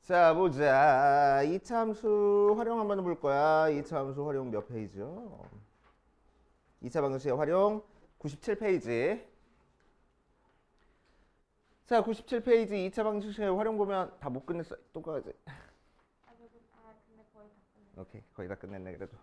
자, 보자. 이차 함수 활용 한번 해볼 거야. 이차 함수 활용 몇 페이지요? 이차 방정식의 활용 97페이지. 자, 97페이지 이차 방정식의 활용 보면 다 못 끝냈어. 또 가야지. 근데 거의 다 끝났어요. 오케이, 거의 다 끝냈네 그래도.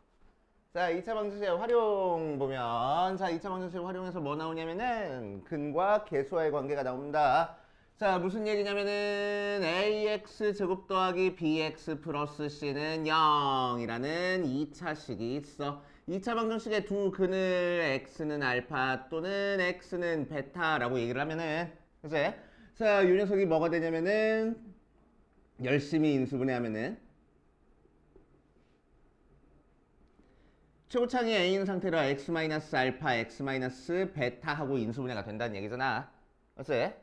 자, 2차 방정식의 활용 보면 자, 2차 방정식을 활용해서 뭐 나오냐면은 근과 계수와의 관계가 나옵니다. 자, 무슨 얘기냐면은 ax 제곱 더하기 bx 플러스 c는 0이라는 2차식이 있어. 2차 방정식의 두 근을 x는 알파 또는 x는 베타라고 얘기를 하면은 그치? 자, 이 녀석이 뭐가 되냐면은 열심히 인수분해하면은 최고창이 a인 상태로 x-알파, x-베타 하고 인수분해가 된다는 얘기잖아. 맞지?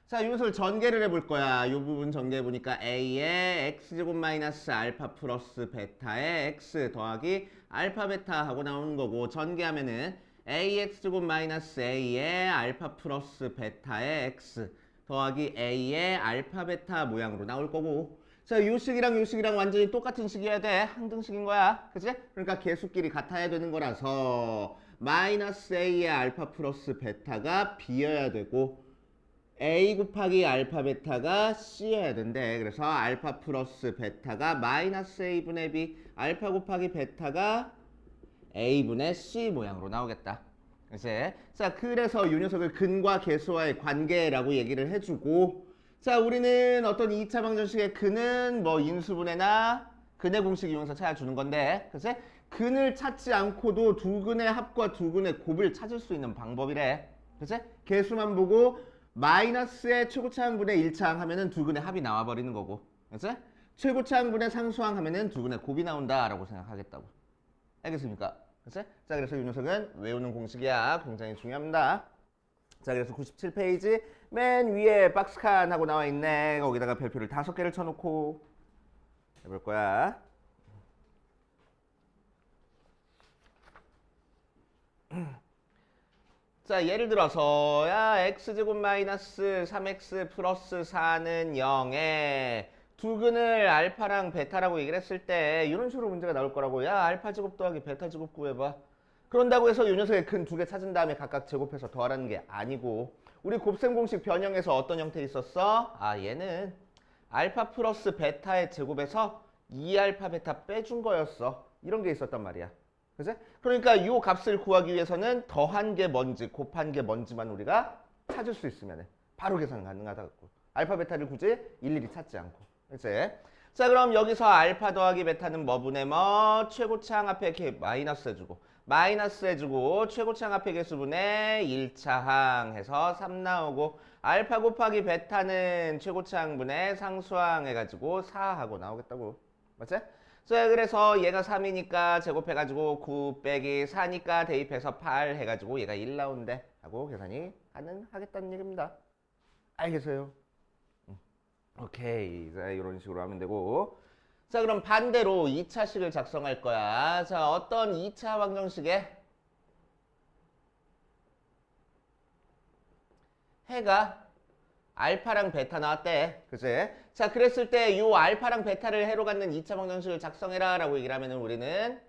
자, 이 녀석을 전개를 해볼 거야. 이 부분 전개해보니까 a의 x제곱 마이너스 알파 플러스 베타의 x 더하기 알파 베타 하고 나오는 거고, 전개하면은 ax제곱 마이너스 a의 알파 플러스 베타의 x 더하기 a의 알파 베타 모양으로 나올 거고, 자, 요 식이랑 요 식이랑 완전히 똑같은 식이어야 돼. 항등식인 거야. 그치? 그러니까 계수끼리 같아야 되는 거라서 마이너스 a의 알파 플러스 베타가 b여야 되고 a 곱하기 알파 베타가 c여야 된대. 그래서 알파 플러스 베타가 마이너스 a분의 b, 알파 곱하기 베타가 a분의 c 모양으로 나오겠다. 그치? 자, 그래서 이 녀석을 근과 계수와의 관계라고 얘기를 해주고, 자, 우리는 어떤 2차 방정식의 근은 뭐 인수분해나 근의 공식 이용해서 찾아주는 건데, 그치? 근을 찾지 않고도 두 근의 합과 두 근의 곱을 찾을 수 있는 방법이래. 그치? 계수만 보고 마이너스의 최고차항분의 1차항 하면은 두 근의 합이 나와버리는 거고, 그치? 최고차항분의 상수항 하면은 두 근의 곱이 나온다라고 생각하겠다고. 알겠습니까? 그치? 자, 그래서 이 녀석은 외우는 공식이야. 굉장히 중요합니다. 자, 그래서 97페이지 맨 위에 박스칸 하고 나와 있네. 거기다가 별표를 5개를 쳐놓고 해볼 거야. 자, 예를 들어서 야 x제곱 마이너스 3x 플러스 4는 0에 두 근을 알파랑 베타라고 얘기를 했을 때 이런 식으로 문제가 나올 거라고. 야 알파 제곱 더하기 베타 제곱 구해봐. 그런다고 해서 이 녀석의 근 두 개 찾은 다음에 각각 제곱해서 더하라는 게 아니고, 우리 곱셈 공식 변형에서 어떤 형태 있었어? 아, 얘는 알파 플러스 베타의 제곱에서 2알파 베타 빼준 거였어. 이런 게 있었단 말이야. 그치? 그러니까 이 값을 구하기 위해서는 더한 게 뭔지 곱한 게 뭔지만 우리가 찾을 수 있으면 바로 계산 가능하다고. 알파 베타를 굳이 일일이 찾지 않고. 그치? 자, 그럼 여기서 알파 더하기 베타는 뭐분의 뭐 최고차항 앞에 이렇게 마이너스 해주고 마이너스 해주고 최고차항 앞에 개수분의 1차항 해서 3 나오고, 알파 곱하기 베타는 최고차항분의 상수항 해가지고 4 하고 나오겠다고. 맞지? 자, 그래서 얘가 3이니까 제곱해가지고 9 빼기 4니까 대입해서 8 해가지고 얘가 1 나온대 하고 계산이 가능하겠다는 얘기입니다. 알겠어요? 오케이. 자, 이런 식으로 하면 되고. 자, 그럼 반대로 2차식을 작성할 거야. 자, 어떤 2차 방정식에 해가 알파랑 베타 나왔대. 그치? 자, 그랬을 때 이 알파랑 베타를 해로 갖는 2차 방정식을 작성해라 라고 얘기를 하면은 우리는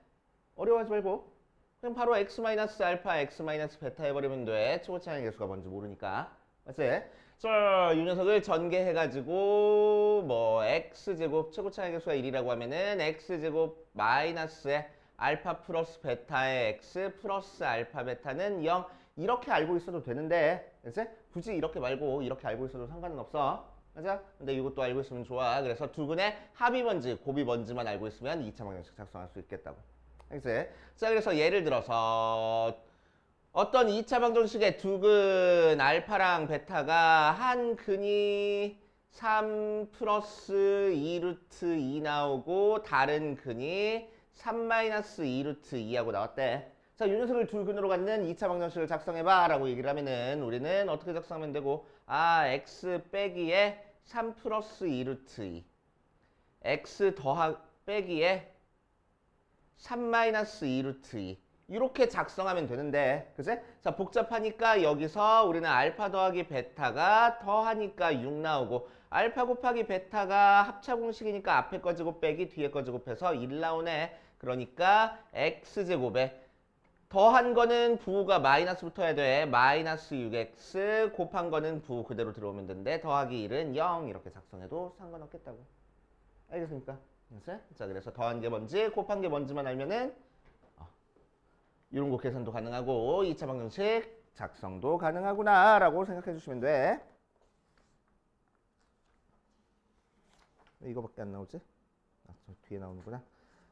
어려워하지 말고 그냥 바로 x-알파, x-베타 해버리면 돼. 최고차항의 개수가 뭔지 모르니까. 맞지? 자, 이 녀석을 전개해가지고 뭐 x제곱 최고차항의 개수가 1이라고 하면은 x제곱 마이너스에 알파 플러스 베타의 x 플러스 알파 베타는 0 이렇게 알고 있어도 되는데, 그치? 굳이 이렇게 말고 이렇게 알고 있어도 상관은 없어. 맞아? 근데 이것도 알고 있으면 좋아. 그래서 두 근의 합이 뭔지 곱이 뭔지만 알고 있으면 2차 방정식 작성할 수 있겠다고. 알겠지? 자, 그래서 예를 들어서 어떤 2차 방정식의 두 근 알파랑 베타가 한 근이 3 플러스 2 루트 2 나오고 다른 근이 3 마이너스 2 루트 2하고 나왔대. 자, 이 녀석을 두 근으로 갖는 2차 방정식을 작성해봐 라고 얘기를 하면은 우리는 어떻게 작성하면 되고, 아, x 빼기에 3 플러스 2 루트 2 x 더하 빼기에 3 마이너스 2 루트 2 이렇게 작성하면 되는데, 그치? 자, 복잡하니까 여기서 우리는 알파 더하기 베타가 더하니까 6 나오고, 알파 곱하기 베타가 합차 공식이니까 앞에 거 제곱 빼기 뒤에 거 제곱해서 1 나오네. 그러니까 x제곱에 더한 거는 부호가 마이너스 붙어야 돼. 마이너스 6x 곱한 거는 부호 그대로 들어오면 되는데 더하기 1은 0 이렇게 작성해도 상관없겠다고. 알겠습니까? 자, 그래서 더한 게 뭔지 곱한 게 뭔지만 알면은 이런 거 계산도 가능하고 2차 방정식 작성도 가능하구나 라고 생각해 주시면 돼. 왜 이거밖에 안 나오지? 저 뒤에 나오는구나.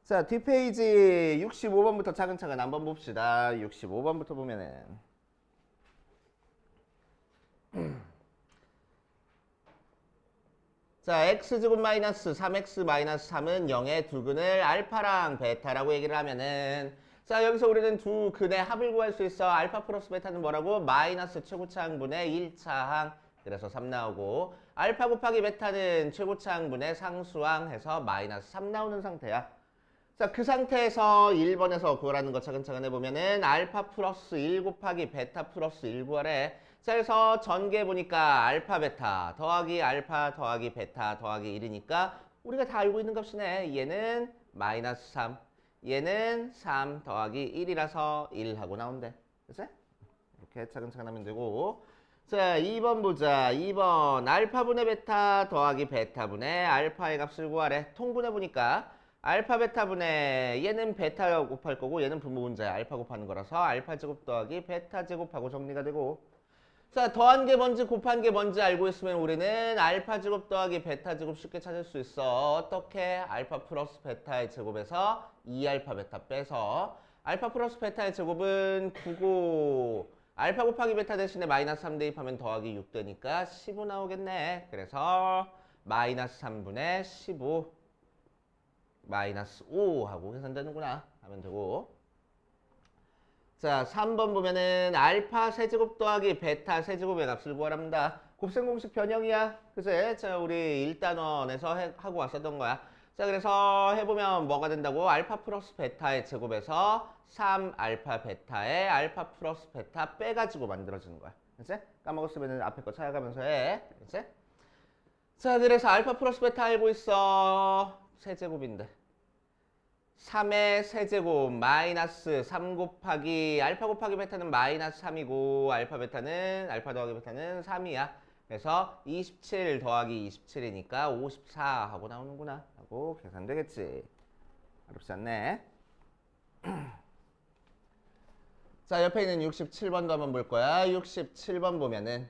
자, 뒷페이지 65번부터 차근차근 한번 봅시다. 65번부터 보면은 자, x제곱 마이너스 3x 마이너스 3은 0의 두 근을 알파랑 베타라고 얘기를 하면은 자, 여기서 우리는 두 근의 합을 구할 수 있어. 알파 플러스 베타는 뭐라고? 마이너스 최고차항분의 1차항. 그래서 3 나오고 알파 곱하기 베타는 최고차항분의 상수항 해서 마이너스 3 나오는 상태야. 자, 그 상태에서 1번에서 구하라는 거 차근차근 해보면은 알파 플러스 1 곱하기 베타 플러스 1 구하래. 자, 그래서 전개 보니까 알파 베타 더하기 알파 더하기 베타 더하기 1이니까 우리가 다 알고 있는 값이네. 얘는 마이너스 3, 얘는 3 더하기 1이라서 1 하고 나온대. 그치? 이렇게 차근차근 하면 되고. 자, 2번 보자. 2번 알파분의 베타 더하기 베타분의 알파의 값을 구하래. 통분해 보니까 알파 베타분의 얘는 베타 곱할 거고 얘는 분모분자야. 알파 곱하는 거라서 알파 제곱 더하기 베타 제곱하고 정리가 되고. 자, 더한 게 뭔지 곱한 게 뭔지 알고 있으면 우리는 알파 제곱 더하기 베타 제곱 쉽게 찾을 수 있어. 어떻게? 알파 플러스 베타의 제곱에서 2알파 베타 빼서 알파 플러스 베타의 제곱은 9고 알파 곱하기 베타 대신에 마이너스 3 대입하면 더하기 6 되니까 15 나오겠네. 그래서 마이너스 3분의 15 마이너스 5 하고 계산되는구나 하면 되고. 자, 3번 보면은 알파 세제곱 더하기 베타 세제곱의 값을 구하랍니다. 곱셈 공식 변형이야. 그치? 자, 우리 1단원에서 하고 왔었던 거야. 자, 그래서 해보면 뭐가 된다고? 알파 플러스 베타의 제곱에서 3알파 베타의 알파 플러스 베타 빼가지고 만들어지는 거야. 그치? 까먹었으면 앞에 거 찾아가면서 해. 그치? 자, 그래서 알파 플러스 베타 알고 있어. 세제곱인데 3의 세제곱 마이너스 3 곱하기 알파 곱하기 베타는 마이너스 3이고 알파 베타는 알파 더하기 베타는 3이야. 그래서 27 더하기 27이니까 54 하고 나오는구나 하고 계산되겠지. 어렵지 않네. 자, 옆에 있는 67번도 한번 볼 거야. 67번 보면은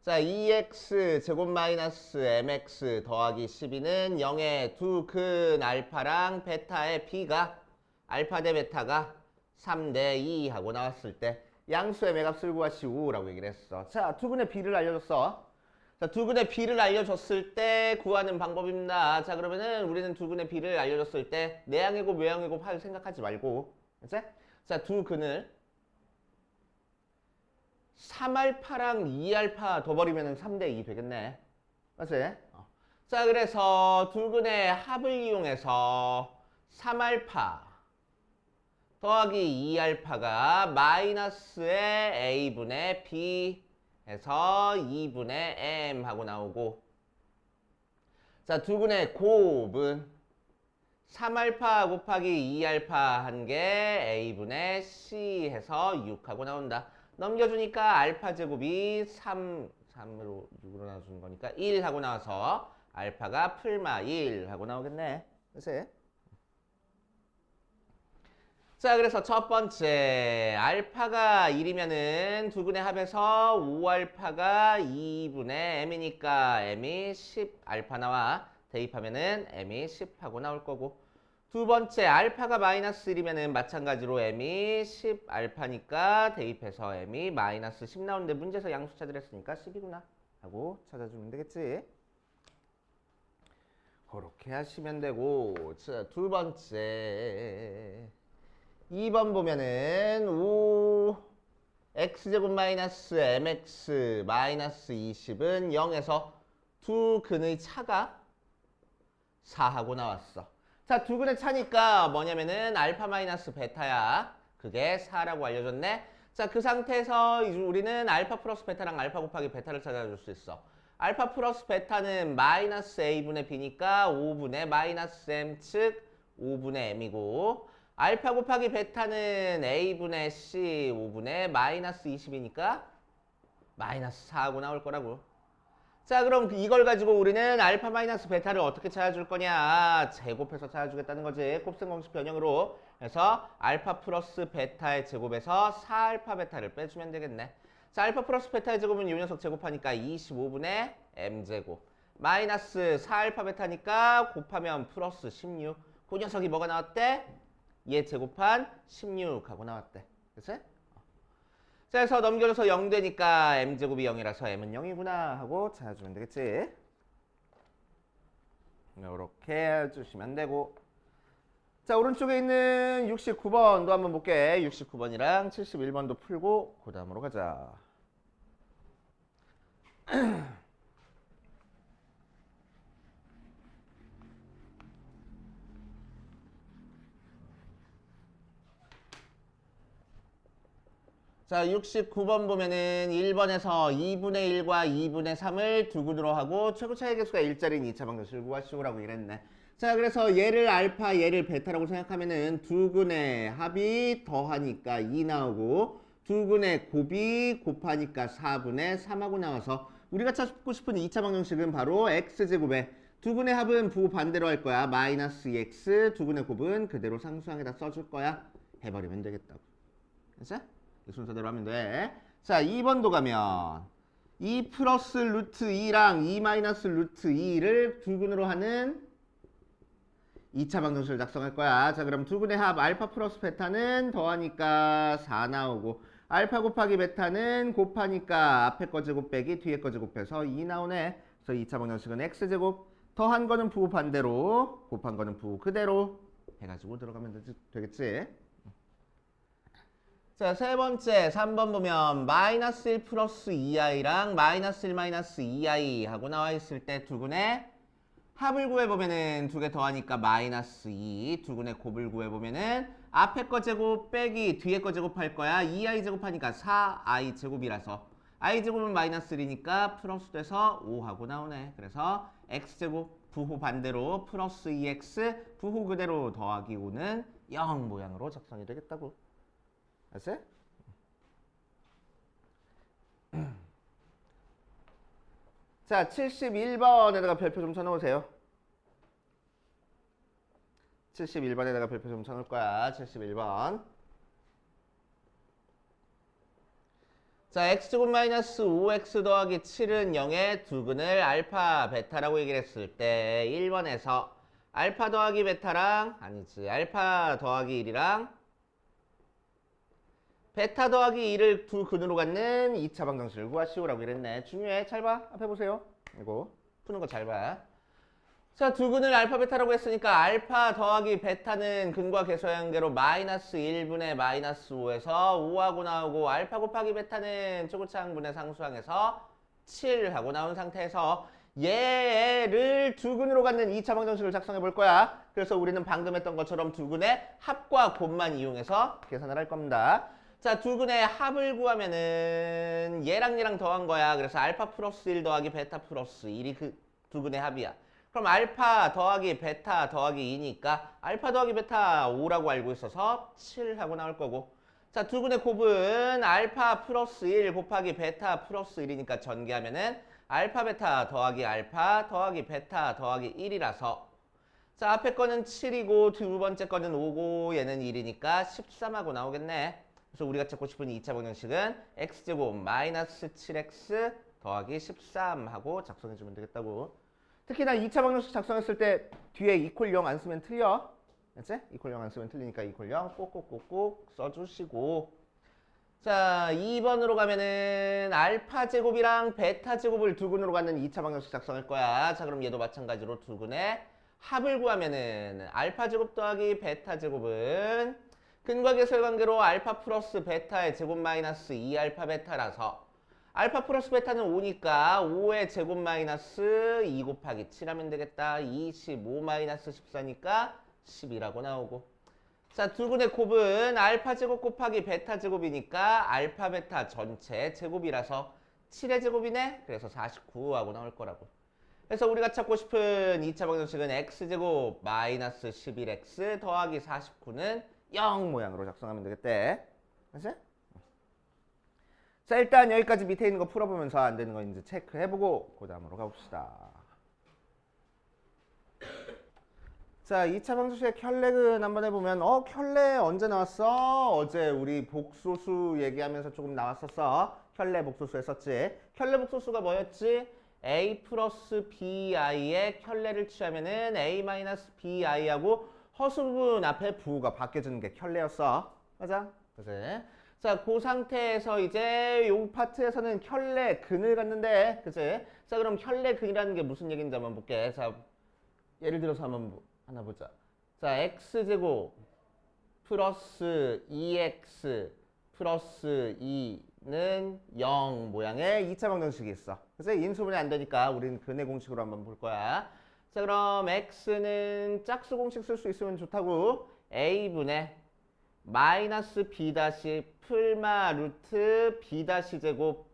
자, 2x 제곱 마이너스 mx 더하기 12는 0의 두 근 알파랑 베타의 b가 알파 대 베타가 3 대 2 하고 나왔을 때 양수의 매값을 구하시오라고 얘기를 했어. 자, 두 근의 b를 알려줬어. 자, 두 근의 b를 알려줬을 때 구하는 방법입니다. 자, 그러면은 우리는 두 근의 b를 알려줬을 때 내항의 곱 외항의 곱 할 생각하지 말고, 그치? 자, 두 근을 3알파랑 2알파 더 버리면 3대 2 되겠네. 맞지? 자, 그래서 두 근의 합을 이용해서 3알파 더하기 2알파가 마이너스의 a분의 b 해서 2분의 m 하고 나오고. 자, 두 근의 곱은 3알파 곱하기 2알파 한 게 a분의 c 해서 6 하고 나온다. 넘겨주니까 알파 제곱이 3으로 6으로 나눠주는 거니까 1 하고 나와서 알파가 풀마 1 하고 나오겠네. 그치? 자, 그래서 첫 번째 알파가 1이면은 두 근의 합에서 5알파가 2분의 m이니까 m이 10 알파 나와. 대입하면은 m이 10 하고 나올 거고. 두 번째 알파가 마이너스 1이면은 마찬가지로 m이 10 알파니까 대입해서 m이 마이너스 10 나오는데 문제에서 양수 찾으랬으니까 10이구나 하고 찾아주면 되겠지. 그렇게 하시면 되고. 자, 두 번째 2번 보면은 5 x제곱 마이너스 mx 마이너스 20은 0에서 두 근의 차가 4 하고 나왔어. 자, 두 근의 차니까 뭐냐면은 알파 마이너스 베타야. 그게 4라고 알려줬네. 자, 그 상태에서 이제 우리는 알파 플러스 베타랑 알파 곱하기 베타를 찾아줄 수 있어. 알파 플러스 베타는 마이너스 a분의 b니까 5분의 마이너스 m 즉 5분의 m이고, 알파 곱하기 베타는 a분의 c 5분의 마이너스 20이니까 마이너스 4하고 나올 거라고. 자, 그럼 이걸 가지고 우리는 알파 마이너스 베타를 어떻게 찾아줄 거냐? 제곱해서 찾아주겠다는 거지. 곱셈 공식 변형으로. 그래서 알파 플러스 베타의 제곱에서 4알파 베타를 빼주면 되겠네. 자, 알파 플러스 베타의 제곱은 이 녀석 제곱하니까 25분의 m제곱. 마이너스 4알파 베타니까 곱하면 플러스 16. 그 녀석이 뭐가 나왔대? 얘 제곱한 16하고 나왔대. 그치? 자, 그래서 넘겨줘서 0 되니까 m제곱이 0이라서 m은 0이구나 하고 찾아주면 되겠지. 이렇게 해주시면 되고. 자, 오른쪽에 있는 69번도 한번 볼게. 69번이랑 71번도 풀고 그 다음으로 가자. 자, 69번 보면은 1번에서 2분의 1과 2분의 3을 두근으로 하고 최고 차이 계수가 1짜리인 2차 방정식을 구하시오라고 이랬네. 자, 그래서 얘를 알파, 얘를 베타라고 생각하면은 두근의 합이 더하니까 2 나오고 두근의 곱이 곱하니까 4분의 3하고 나와서 우리가 찾고 싶은 2차 방정식은 바로 x제곱에 두근의 합은 부호 반대로 할 거야. 마이너스 2x, 두근의 곱은 그대로 상수항에다 써줄 거야. 해버리면 되겠다고. 그치? 이 순서대로 하면 돼. 자, 2번도 가면 2 플러스 루트 2랑 2 마이너스 루트 2를 두근으로 하는 2차 방정식을 작성할 거야. 자, 그럼 두근의 합 알파 플러스 베타는 더하니까 4 나오고 알파 곱하기 베타는 곱하니까 앞에 거 제곱 빼기 뒤에 거 제곱해서 2 나오네. 그래서 2차 방정식은 x제곱 더한 거는 부호 반대로 곱한 거는 부호 그대로 해가지고 들어가면 되겠지. 자, 세 번째 3번 보면 마이너스 1 플러스 2i랑 마이너스 1 마이너스 2i 하고 나와 있을 때 두근의 합을 구해보면은 두 개 더하니까 마이너스 2, 두근의 곱을 구해보면은 앞에 거 제곱 빼기 뒤에 거 제곱할 거야. 2i 제곱하니까 4i 제곱이라서 i 제곱은 마이너스 1이니까 플러스 돼서 5 하고 나오네. 그래서 x제곱 부호 반대로 플러스 2x 부호 그대로 더하기 5는 0 모양으로 작성이 되겠다고. 알았어요? 자, 71번에다가 별표 좀 쳐놓으세요. 71번에다가 별표 좀 쳐놓을 거야. 71번. 자, x제곱 마이너스 5x 더하기 7은 0의 두근을 알파, 베타라고 얘기를 했을 때 1번에서 알파 더하기 베타랑 아니지 알파 더하기 1이랑 베타 더하기 2를 두 근으로 갖는 2차 방정식을 구하시오라고 이랬네. 중요해. 잘 봐. 앞에 보세요. 이거 푸는 거 잘 봐. 자, 두 근을 알파 베타라고 했으니까 알파 더하기 베타는 근과 계수의 관계로 마이너스 1분의 마이너스 5에서 5하고 나오고 알파 곱하기 베타는 초고차항분의 상수항에서 7하고 나온 상태에서 얘를 두 근으로 갖는 2차 방정식을 작성해 볼 거야. 그래서 우리는 방금 했던 것처럼 두 근의 합과 곱만 이용해서 계산을 할 겁니다. 자, 두 근의 합을 구하면은 얘랑 얘랑 더한 거야. 그래서 알파 플러스 1 더하기 베타 플러스 1이 그 두 근의 합이야. 그럼 알파 더하기 베타 더하기 2니까 알파 더하기 베타 5라고 알고 있어서 7 하고 나올 거고. 자, 두 근의 곱은 알파 플러스 1 곱하기 베타 플러스 1이니까 전개하면은 알파 베타 더하기 베타 더하기 1이라서 자, 앞에 거는 7이고 두 번째 거는 5고 얘는 1이니까 13하고 나오겠네. 그래서 우리가 찾고 싶은 2차 방정식은 x제곱 마이너스 7x 더하기 13 하고 작성해주면 되겠다고. 특히나 2차 방정식 작성했을 때 뒤에 이퀄 0 안 쓰면 틀려. 알지? 이퀄 0 안 쓰면 틀리니까 이퀄 0 꼭꼭꼭꼭 써주시고. 자, 2번으로 가면은 알파 제곱이랑 베타 제곱을 두 근으로 갖는 2차 방정식 작성할 거야. 자, 그럼 얘도 마찬가지로 두 근의 합을 구하면은 알파 제곱 더하기 베타 제곱은 근과 계수의 관계로 알파 플러스 베타의 제곱 마이너스 2알파 베타라서 알파 플러스 베타는 5니까 5의 제곱 마이너스 2 곱하기 7 하면 되겠다. 25 마이너스 14니까 10이라고 나오고. 자, 두 군의 곱은 알파 제곱 곱하기 베타 제곱이니까 알파 베타 전체 제곱이라서 7의 제곱이네. 그래서 49하고 나올 거라고. 그래서 우리가 찾고 싶은 2차 방정식은 x제곱 마이너스 11x 더하기 49는 0 모양으로 작성하면 되겠대. 그치? 자, 일단 여기까지 밑에 있는 거 풀어보면서 안 되는 거 이제 체크해보고 그 다음으로 가봅시다. 자, 2차 방정식의 켤레근 한번 해보면 켤레 언제 나왔어? 어제 우리 복소수 얘기하면서 조금 나왔었어. 켤레 복소수 했었지. 켤레 복소수가 뭐였지? a 플러스 bi의 켤레를 취하면은 a 마이너스 bi하고 허수 부분 앞에 부호가 바뀌어지는 게 켤레였어. 맞아? 그치? 자, 그 상태에서 이제 요 파트에서는 켤레 근을 갖는데, 그치? 자, 그럼 켤레 근이라는 게 무슨 얘기인지 한번 볼게. 자, 예를 들어서 한번 하나 보자. 자, x제곱 플러스 2x 플러스 2는 0 모양의 2차 방정식이 있어. 그래서 인수분해 안 되니까 우리는 근의 공식으로 한번 볼 거야. 자, 그럼 x는 짝수 공식 쓸 수 있으면 좋다고. a분의 마이너스 b 다시 풀마 루트 b 다시 제곱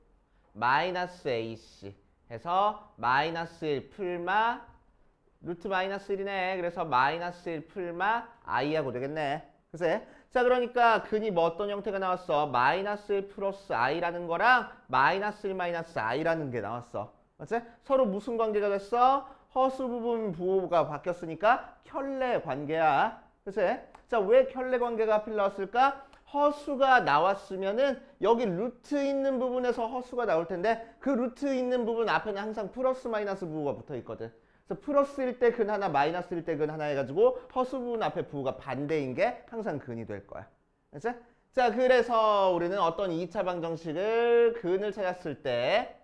마이너스 ac 해서 마이너스 1 풀마 루트 마이너스 1이네. 그래서 마이너스 1 풀마 i하고 되겠네. 그치? 자, 그러니까 근이 뭐 어떤 형태가 나왔어? 마이너스 1 플러스 i라는 거랑 마이너스 1 마이너스 i라는 게 나왔어. 맞지? 서로 무슨 관계가 됐어? 허수 부분 부호가 바뀌었으니까 켤레 관계야. 그치? 자, 왜 켤레 관계가 하필 나왔을까? 허수가 나왔으면은 여기 루트 있는 부분에서 허수가 나올 텐데 그 루트 있는 부분 앞에는 항상 플러스 마이너스 부호가 붙어 있거든. 그래서 플러스일 때 근 하나, 마이너스일 때 근 하나 해가지고 허수 부분 앞에 부호가 반대인 게 항상 근이 될 거야. 알지? 자, 그래서 우리는 어떤 2차 방정식을 근을 찾았을 때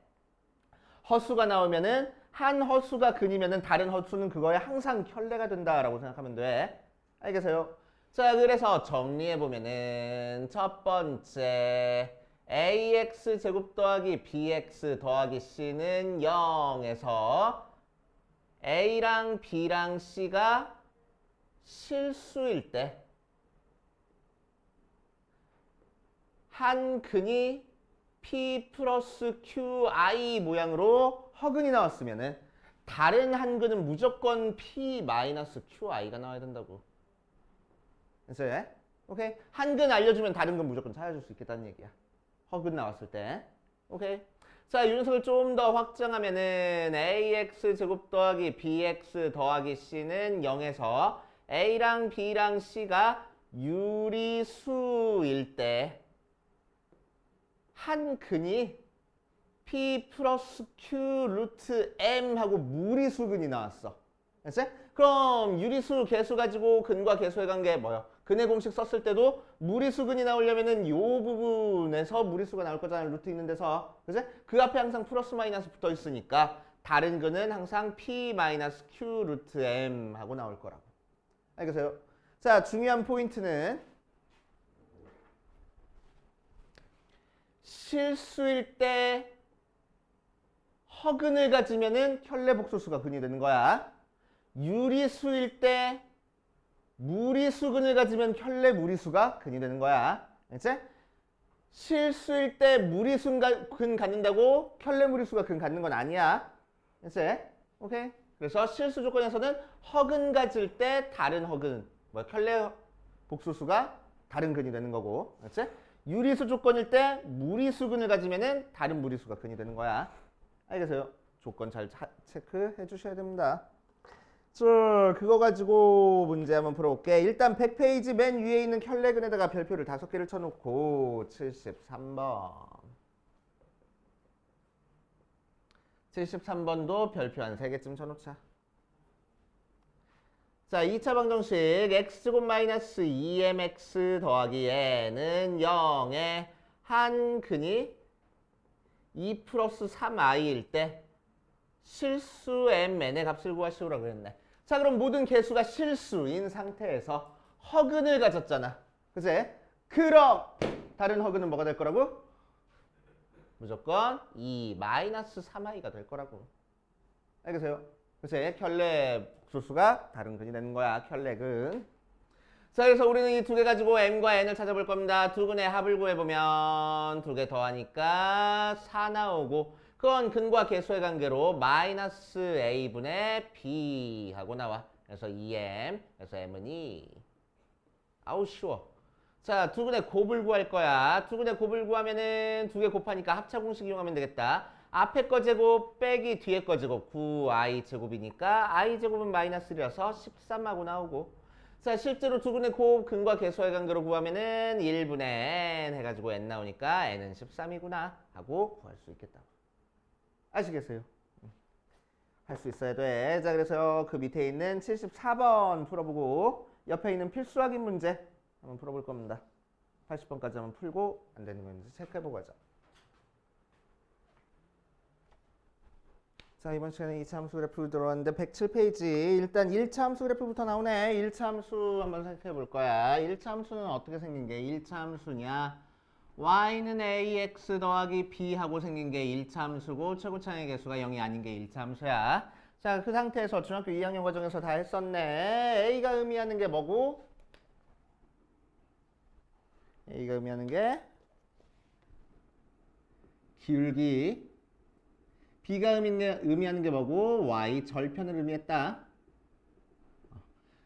허수가 나오면은 한 허수가 근이면은 다른 허수는 그거에 항상 켤레가 된다라고 생각하면 돼. 알겠어요? 자, 그래서 정리해보면은 첫 번째 ax 제곱 더하기 bx 더하기 c는 0에서 a랑 b랑 c가 실수일 때 한 근이 p 플러스 qi 모양으로 허근이 나왔으면은 다른 한 근은 무조건 p 마이너스 qi가 나와야 된다고. 그래서 오케이? 한 근 알려주면 다른 근 무조건 찾아줄 수 있겠다는 얘기야. 허근 나왔을 때. 오케이? 자, 윤석을 좀 더 확장하면은 ax 제곱 더하기 bx 더하기 c는 0에서 a랑 b랑 c가 유리수일 때 한 근이 p 플러스 q 루트 m 하고 무리수근이 나왔어. 알았지? 그럼 유리수 개수 가지고 근과 개수의 관계 뭐요? 근의 공식 썼을 때도 무리수근이 나오려면은 요 부분에서 무리수가 나올 거잖아. 루트 있는 데서. 그치? 그 앞에 항상 플러스 마이너스 붙어 있으니까 다른 근은 항상 p 마이너스 q 루트 m 하고 나올 거라고. 알겠어요? 자, 중요한 포인트는 실수일 때 허근을 가지면은 켤레 복소수가 근이 되는 거야. 유리수일 때 무리수근을 가지면 켤레 무리수가 근이 되는 거야. 알지? 실수일 때 무리수근 갖는다고 켤레 무리수가 근 갖는 건 아니야. 알지? 오케이? 그래서 실수 조건에서는 허근 가질 때 다른 허근, 켤레 복소수가 다른 근이 되는 거고. 알지? 유리수 조건일 때 무리수근을 가지면은 다른 무리수가 근이 되는 거야. 알겠어요? 조건 잘 체크해 주셔야 됩니다. 그거 가지고 문제 한번 풀어볼게. 일단 100페이지 맨 위에 있는 켤레근에다가 별표를 5개를 쳐놓고 73번 73번도 별표 한 3개쯤 쳐놓자. 자, 2차 방정식 x제곱 마이너스 2mx 더하기 n은 0에 한 근이 2 플러스 3i일 때 실수 mn의 값을 구하시오라고 그랬네. 자, 그럼 모든 개수가 실수인 상태에서 허근을 가졌잖아. 그치? 그럼 다른 허근은 뭐가 될 거라고? 무조건 2 마이너스 3i가 될 거라고. 알겠어요? 그치? 켤레 복소수가 다른 근이 되는 거야. 켤레근. 자, 그래서 우리는 이 두 개 가지고 m과 n을 찾아볼 겁니다. 두근의 합을 구해보면 두 개 더하니까 4 나오고 그건 근과 계수의 관계로 마이너스 a분의 b 하고 나와. 그래서 2m, 그래서 m은 2. 아우 쉬워. 자, 두근의 곱을 구할 거야. 두근의 곱을 구하면은 두 개 곱하니까 합차 공식 이용하면 되겠다. 앞에 거 제곱 빼기 뒤에 거 제곱 9i 제곱이니까 i 제곱은 마이너스 1이어서 13하고 나오고. 자, 실제로 두근의 곱 근과 계수의 관계로 구하면은 1분의 n 해가지고 n 나오니까 n은 13이구나 하고 구할 수 있겠다고. 아시겠어요? 할 수 있어야 돼. 자, 그래서 그 밑에 있는 74번 풀어보고 옆에 있는 필수 확인 문제 한번 풀어볼 겁니다. 80번까지 한번 풀고 안 되는 건지 체크해보고 하자. 자, 이번 시간에 2차 함수 그래프 들어왔는데 107페이지. 일단 1차 함수 그래프부터 나오네. 1차 함수 한번 생각해 볼 거야. 1차 함수는 어떻게 생긴 게 1차 함수냐? y는 ax 더하기 b 하고 생긴 게 1차 함수고 최고차의 개수가 0이 아닌 게 1차 함수야. 자, 그 상태에서 중학교 2학년 과정에서 다 했었네. a가 의미하는 게 뭐고? a가 의미하는 게 기울기, b가 의미하는 게 뭐고? y 절편을 의미했다.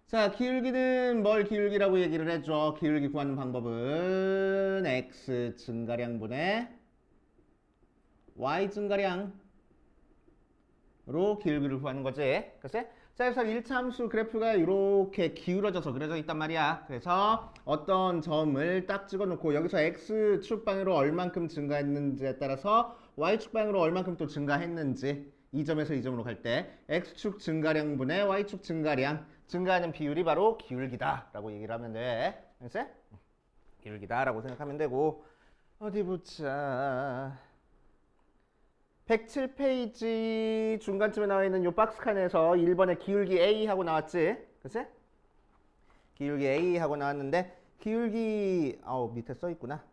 자, 기울기는 뭘 기울기라고 얘기를 해줘. 기울기 구하는 방법은 x 증가량분의 y 증가량으로 기울기를 구하는 거지. 그치? 자, 그래서 1차 함수 그래프가 이렇게 기울어져서 그려져 있단 말이야. 그래서 어떤 점을 딱 찍어놓고 여기서 x축 방향으로 얼만큼 증가했는지에 따라서 y축 방향으로 얼만큼 또 증가했는지 이 점에서 이 점으로 갈 때 x축 증가량분의 y축 증가량 증가하는 비율이 바로 기울기다 라고 얘기를 하면 돼. 알겠지? 기울기다 라고 생각하면 되고 어디 보자. 107페이지 중간쯤에 나와 있는 요 박스 칸에서 1번에 기울기 A 하고 나왔지? 그치? 기울기 A 하고 나왔는데 기울기 밑에 써 있구나.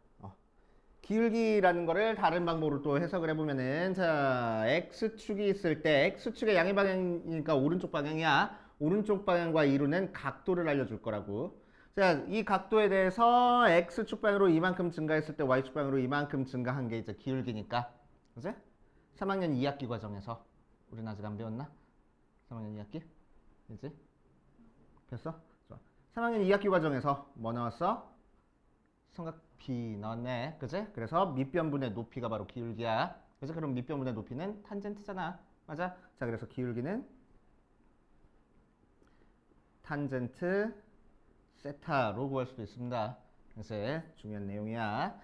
기울기라는 거를 다른 방법으로 또 해석을 해보면은 자, x축이 있을 때 x축의 양의 방향이니까 오른쪽 방향이야. 오른쪽 방향과 이루는 각도를 알려줄 거라고. 자, 이 각도에 대해서 x축 방향으로 이만큼 증가했을 때 y축 방향으로 이만큼 증가한 게 이제 기울기니까. 그치? 3학년 2학기 과정에서 우리는 아직 안 배웠나? 3학년 2학기? 그치? 됐어? 좋아. 3학년 2학기 과정에서 뭐 나왔어? 삼각비 나왔네. 그치? 그래서 밑변분의 높이가 바로 기울기야. 그치? 그럼 밑변분의 높이는 탄젠트잖아. 맞아? 자, 그래서 기울기는 탄젠트 세타로 구할 수도 있습니다. 그래서 중요한 내용이야.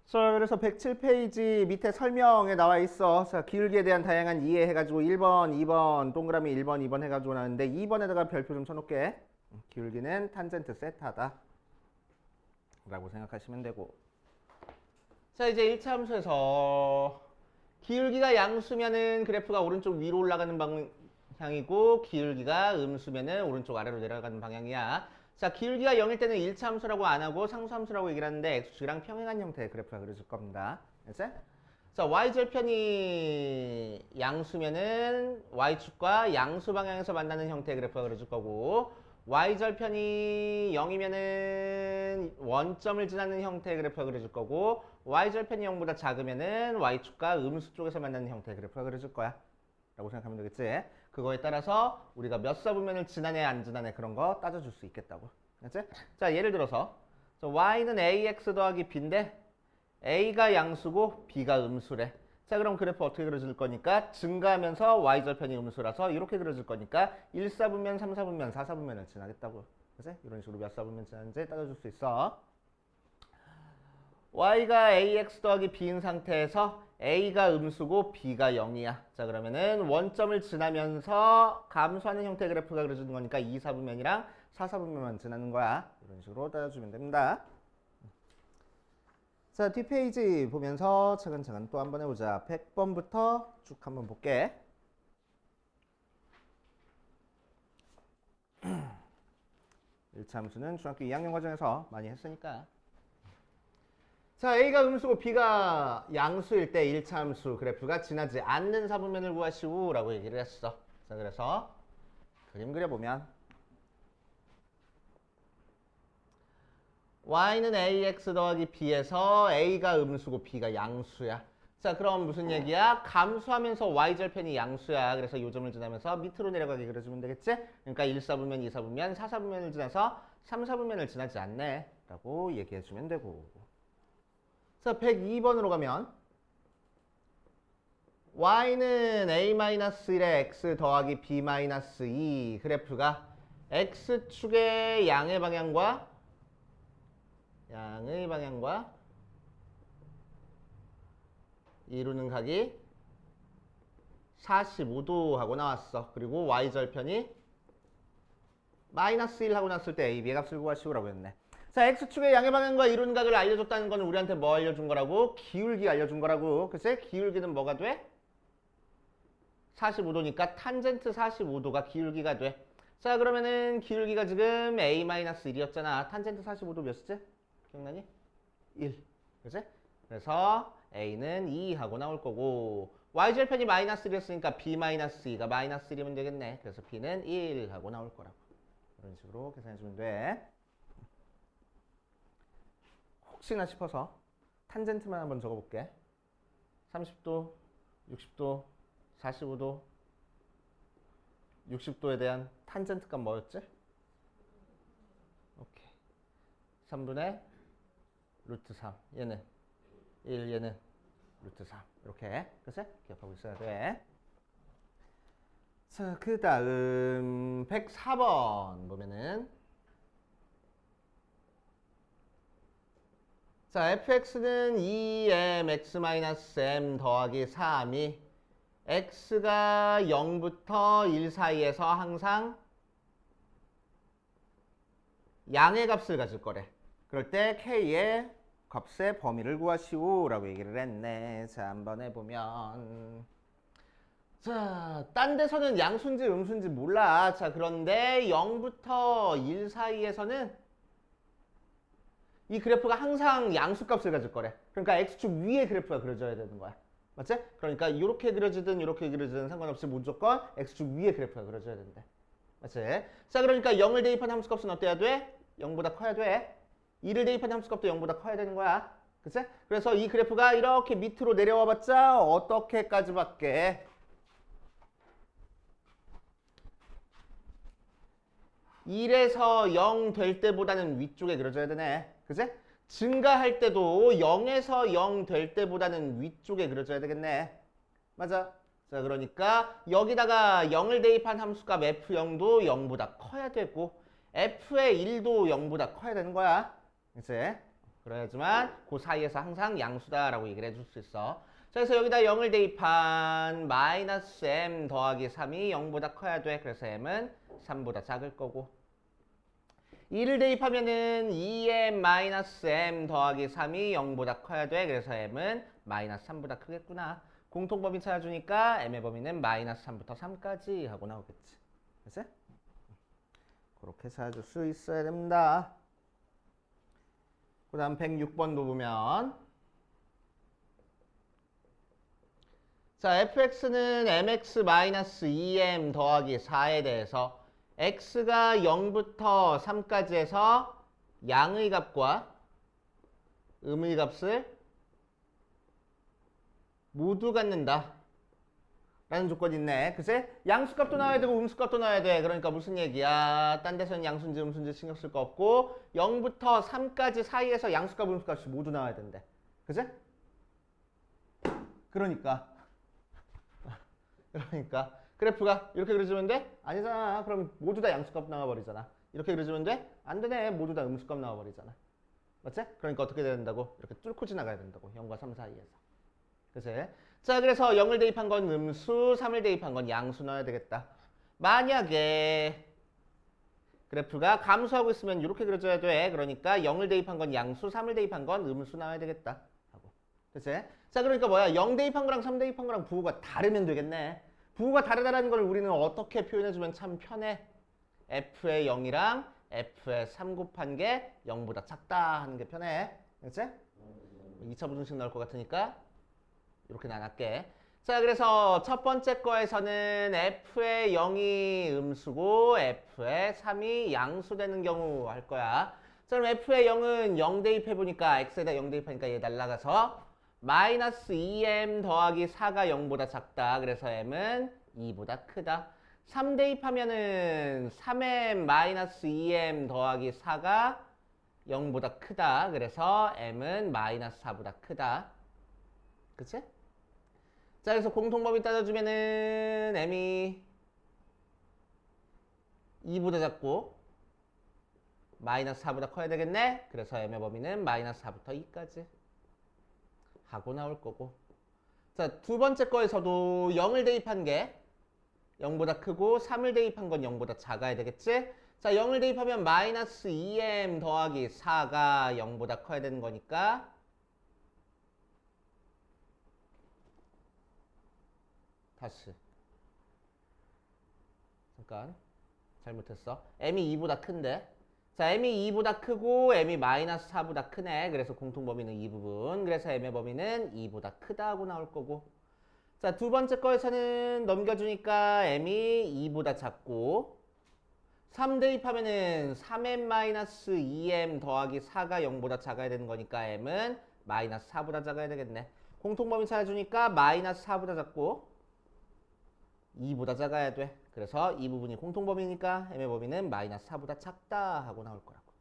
자, 그래서 107페이지 밑에 설명에 나와 있어. 자, 기울기에 대한 다양한 이해 해가지고 1번, 2번, 동그라미 1번, 2번 해가지고 나왔는데 2번에다가 별표 좀 쳐놓게. 기울기는 탄젠트 세타다 라고 생각하시면 되고. 자, 이제 1차 함수에서 기울기가 양수면은 그래프가 오른쪽 위로 올라가는 방향이고 기울기가 음수면은 오른쪽 아래로 내려가는 방향이야. 자, 기울기가 0일 때는 1차 함수라고 안 하고 상수함수라고 얘기를 하는데 x축이랑 평행한 형태의 그래프가 그려질 겁니다. 알겠지? 자, y절편이 양수면은 y축과 양수 방향에서 만나는 형태의 그래프가 그려질 거고 y절편이 0이면은 원점을 지나는 형태의 그래프가 그려질 거고 y절편이 0보다 작으면은 y축과 음수 쪽에서 만나는 형태의 그래프가 그려질 거야. 라고 생각하면 되겠지? 그거에 따라서 우리가 몇 사분면을 지나네 안 지나네 그런 거 따져줄 수 있겠다고. 알겠지? 자, 예를 들어서 y는 ax 더하기 b인데 a가 양수고 b가 음수래. 자, 그럼 그래프 어떻게 그려질 거니까 증가하면서 y절편이 음수라서 이렇게 그려질 거니까 1사분면, 3사분면, 4사분면을 지나겠다고. 그치? 이런 식으로 몇 사분면 지나는지 따져줄 수 있어. y가 ax 더하기 b인 상태에서 a가 음수고 b가 0이야. 자, 그러면은 원점을 지나면서 감소하는 형태의 그래프가 그려지는 거니까 2사분면이랑 4사분면만 지나는 거야. 이런 식으로 따져주면 됩니다. 자, 뒷페이지 보면서 차근차근 또 한번 해보자. 100번부터 쭉 한번 볼게. 일차 함수는 중학교 2학년 과정에서 많이 했으니까. 자, A가 음수고 B가 양수일 때 1차 함수 그래프가 지나지 않는 사분면을 구하시오 라고 얘기를 했어. 자, 그래서 그림 그려보면 y는 ax 더하기 b에서 a가 음수고 b가 양수야. 자, 그럼 무슨 얘기야? 감수하면서 y절편이 양수야. 그래서 요점을 지나면서 밑으로 내려가게 그려주면 되겠지? 그러니까 1사분면, 2사분면, 4사분면을 지나서 3사분면을 지나지 않네. 라고 얘기해주면 되고. 자, 102번으로 가면 y는 a-1의 x 더하기 b-2 그래프가 x축의 양의 방향과 이루는 각이 45도 하고 나왔어. 그리고 y절편이 마이너스 1 하고 나왔을 때 a, b의 값을 구하시오라고 했네. 자, x축의 양의 방향과 이루는 각을 알려줬다는 건 우리한테 뭐 알려준 거라고? 기울기 알려준 거라고. 글쎄, 기울기는 뭐가 돼? 45도니까 탄젠트 45도가 기울기가 돼. 자, 그러면은 기울기가 지금 a-1이었잖아. 탄젠트 45도 몇이지? 기억나니? 1. 그치? 그래서 a는 2 하고 나올 거고 y절편이 마이너스 1이었으니까 b-2가 마이너스 1이면 되겠네. 그래서 b는 1 하고 나올 거라고. 이런 식으로 계산해주면 돼. 혹시나 싶어서 탄젠트만 한번 적어볼게. 30도, 60도, 45도, 60도에 대한 탄젠트 값 뭐였지? 오케이. 3분의 루트 3. 얘는 1, 얘는 루트 3. 이렇게. 그치? 기억하고 있어야 돼. 자, 그 다음 104번 보면은 자, fx는 2m x-m 더하기 3이 x가 0부터 1 사이에서 항상 양의 값을 가질 거래. 그럴 때 k의 값의 범위를 구하시오 라고 얘기를 했네. 자, 한번 해보면 자, 딴 데서는 양수인지 음수인지 몰라. 자, 그런데 0부터 1 사이에서는 이 그래프가 항상 양수값을 가질 거래. 그러니까 x축 위에 그래프가 그려져야 되는 거야. 맞지? 그러니까 이렇게 그려지든 이렇게 그려지든 상관없이 무조건 x축 위에 그래프가 그려져야 된대. 맞지? 자, 그러니까 0을 대입한 함수값은 어때야 돼? 0보다 커야 돼. 2를 대입한 함수값도 0보다 커야 되는 거야. 그치? 그래서 이 그래프가 이렇게 밑으로 내려와 봤자 어떻게까지밖에 1에서 0 될 때보다는 위쪽에 그려져야 되네. 그치? 증가할 때도 0에서 0 될 때보다는 위쪽에 그려져야 되겠네. 맞아. 자, 그러니까 여기다가 0을 대입한 함수값 f0도 0보다 커야 되고 f의 1도 0보다 커야 되는 거야. 그치? 그래야지만 그 사이에서 항상 양수다라고 얘기를 해줄 수 있어. 자, 그래서 여기다 0을 대입한 마이너스 m 더하기 3이 0보다 커야 돼. 그래서 m은 3보다 작을 거고 2를 대입하면은 2m-m 더하기 3이 0보다 커야 돼. 그래서 m은 마이너스 3보다 크겠구나. 공통범위 찾아주니까 m의 범위는 마이너스 3부터 3까지 하고 나오겠지. 그치? 그렇게 찾아줄 수 있어야 됩니다. 그 다음 106번도 보면 자, fx는 mx-2m 더하기 4에 대해서 x가 0부터 3까지 해서 양의 값과 음의 값을 모두 갖는다 라는 조건이 있네. 그치? 양수값도 나와야 되고 음수값도 나와야 돼. 그러니까 무슨 얘기야? 딴 데서는 양수인지 음수인지 신경 쓸 거 없고 0부터 3까지 사이에서 양수값 음수값이 모두 나와야 된대. 그치? 그러니까 그래프가 이렇게 그려지면 돼? 아니잖아. 그럼 모두 다 양수값 나와버리잖아. 이렇게 그려지면 돼? 안 되네. 모두 다 음수값 나와버리잖아. 맞지? 그러니까 어떻게 돼야 된다고? 이렇게 뚫고 지나가야 된다고. 0과 3 사이에서. 그치? 자, 그래서 0을 대입한 건 음수, 3을 대입한 건 양수 넣어야 되겠다. 만약에 그래프가 감소하고 있으면 이렇게 그려져야 돼. 그러니까 0을 대입한 건 양수, 3을 대입한 건 음수 나와야 되겠다. 하고. 그치? 자, 그러니까 뭐야? 0 대입한 거랑 3 대입한 거랑 부호가 다르면 되겠네. 부호가 다르다는 걸 우리는 어떻게 표현해주면 참 편해? f의 0이랑 f의 3 곱한 게 0보다 작다 하는 게 편해. 그치? 2차 부등식 나올 것 같으니까 이렇게 나눴게. 자, 그래서 첫 번째 거에서는 f의 0이 음수고 f의 3이 양수되는 경우 할 거야. 자, 그럼 f의 0은 0 대입해보니까 x에다 0 대입하니까 얘 날라가서 마이너스 2m 더하기 4가 0보다 작다. 그래서 m은 2보다 크다. 3 대입하면은 3m 마이너스 2m 더하기 4가 0보다 크다. 그래서 m은 마이너스 4보다 크다. 그치? 자, 그래서 공통범위 따져주면은 m이 2보다 작고 마이너스 4보다 커야 되겠네? 그래서 m의 범위는 마이너스 4부터 2까지 하고 나올 거고. 자, 두 번째 거에서도 0을 대입한 게 0보다 크고 3을 대입한 건 0보다 작아야 되겠지? 자, 0을 대입하면 마이너스 2m 더하기 4가 0보다 커야 되는 거니까 다시 잠깐 잘못했어. m이 2보다 큰데. 자, m이 2보다 크고 m이 마이너스 4보다 크네. 그래서 공통범위는 이 부분. 그래서 m의 범위는 2보다 크다 하고 나올 거고. 자, 두 번째 거에서는 넘겨주니까 m이 2보다 작고 3 대입하면은 3m 마이너스 2m 더하기 4가 0보다 작아야 되는 거니까 m은 마이너스 4보다 작아야 되겠네. 공통범위 찾아주니까 마이너스 4보다 작고 2보다 작아야 돼. 그래서 이 부분이 공통범위니까 m의 범위는 마이너스 4보다 작다 하고 나올 거라고.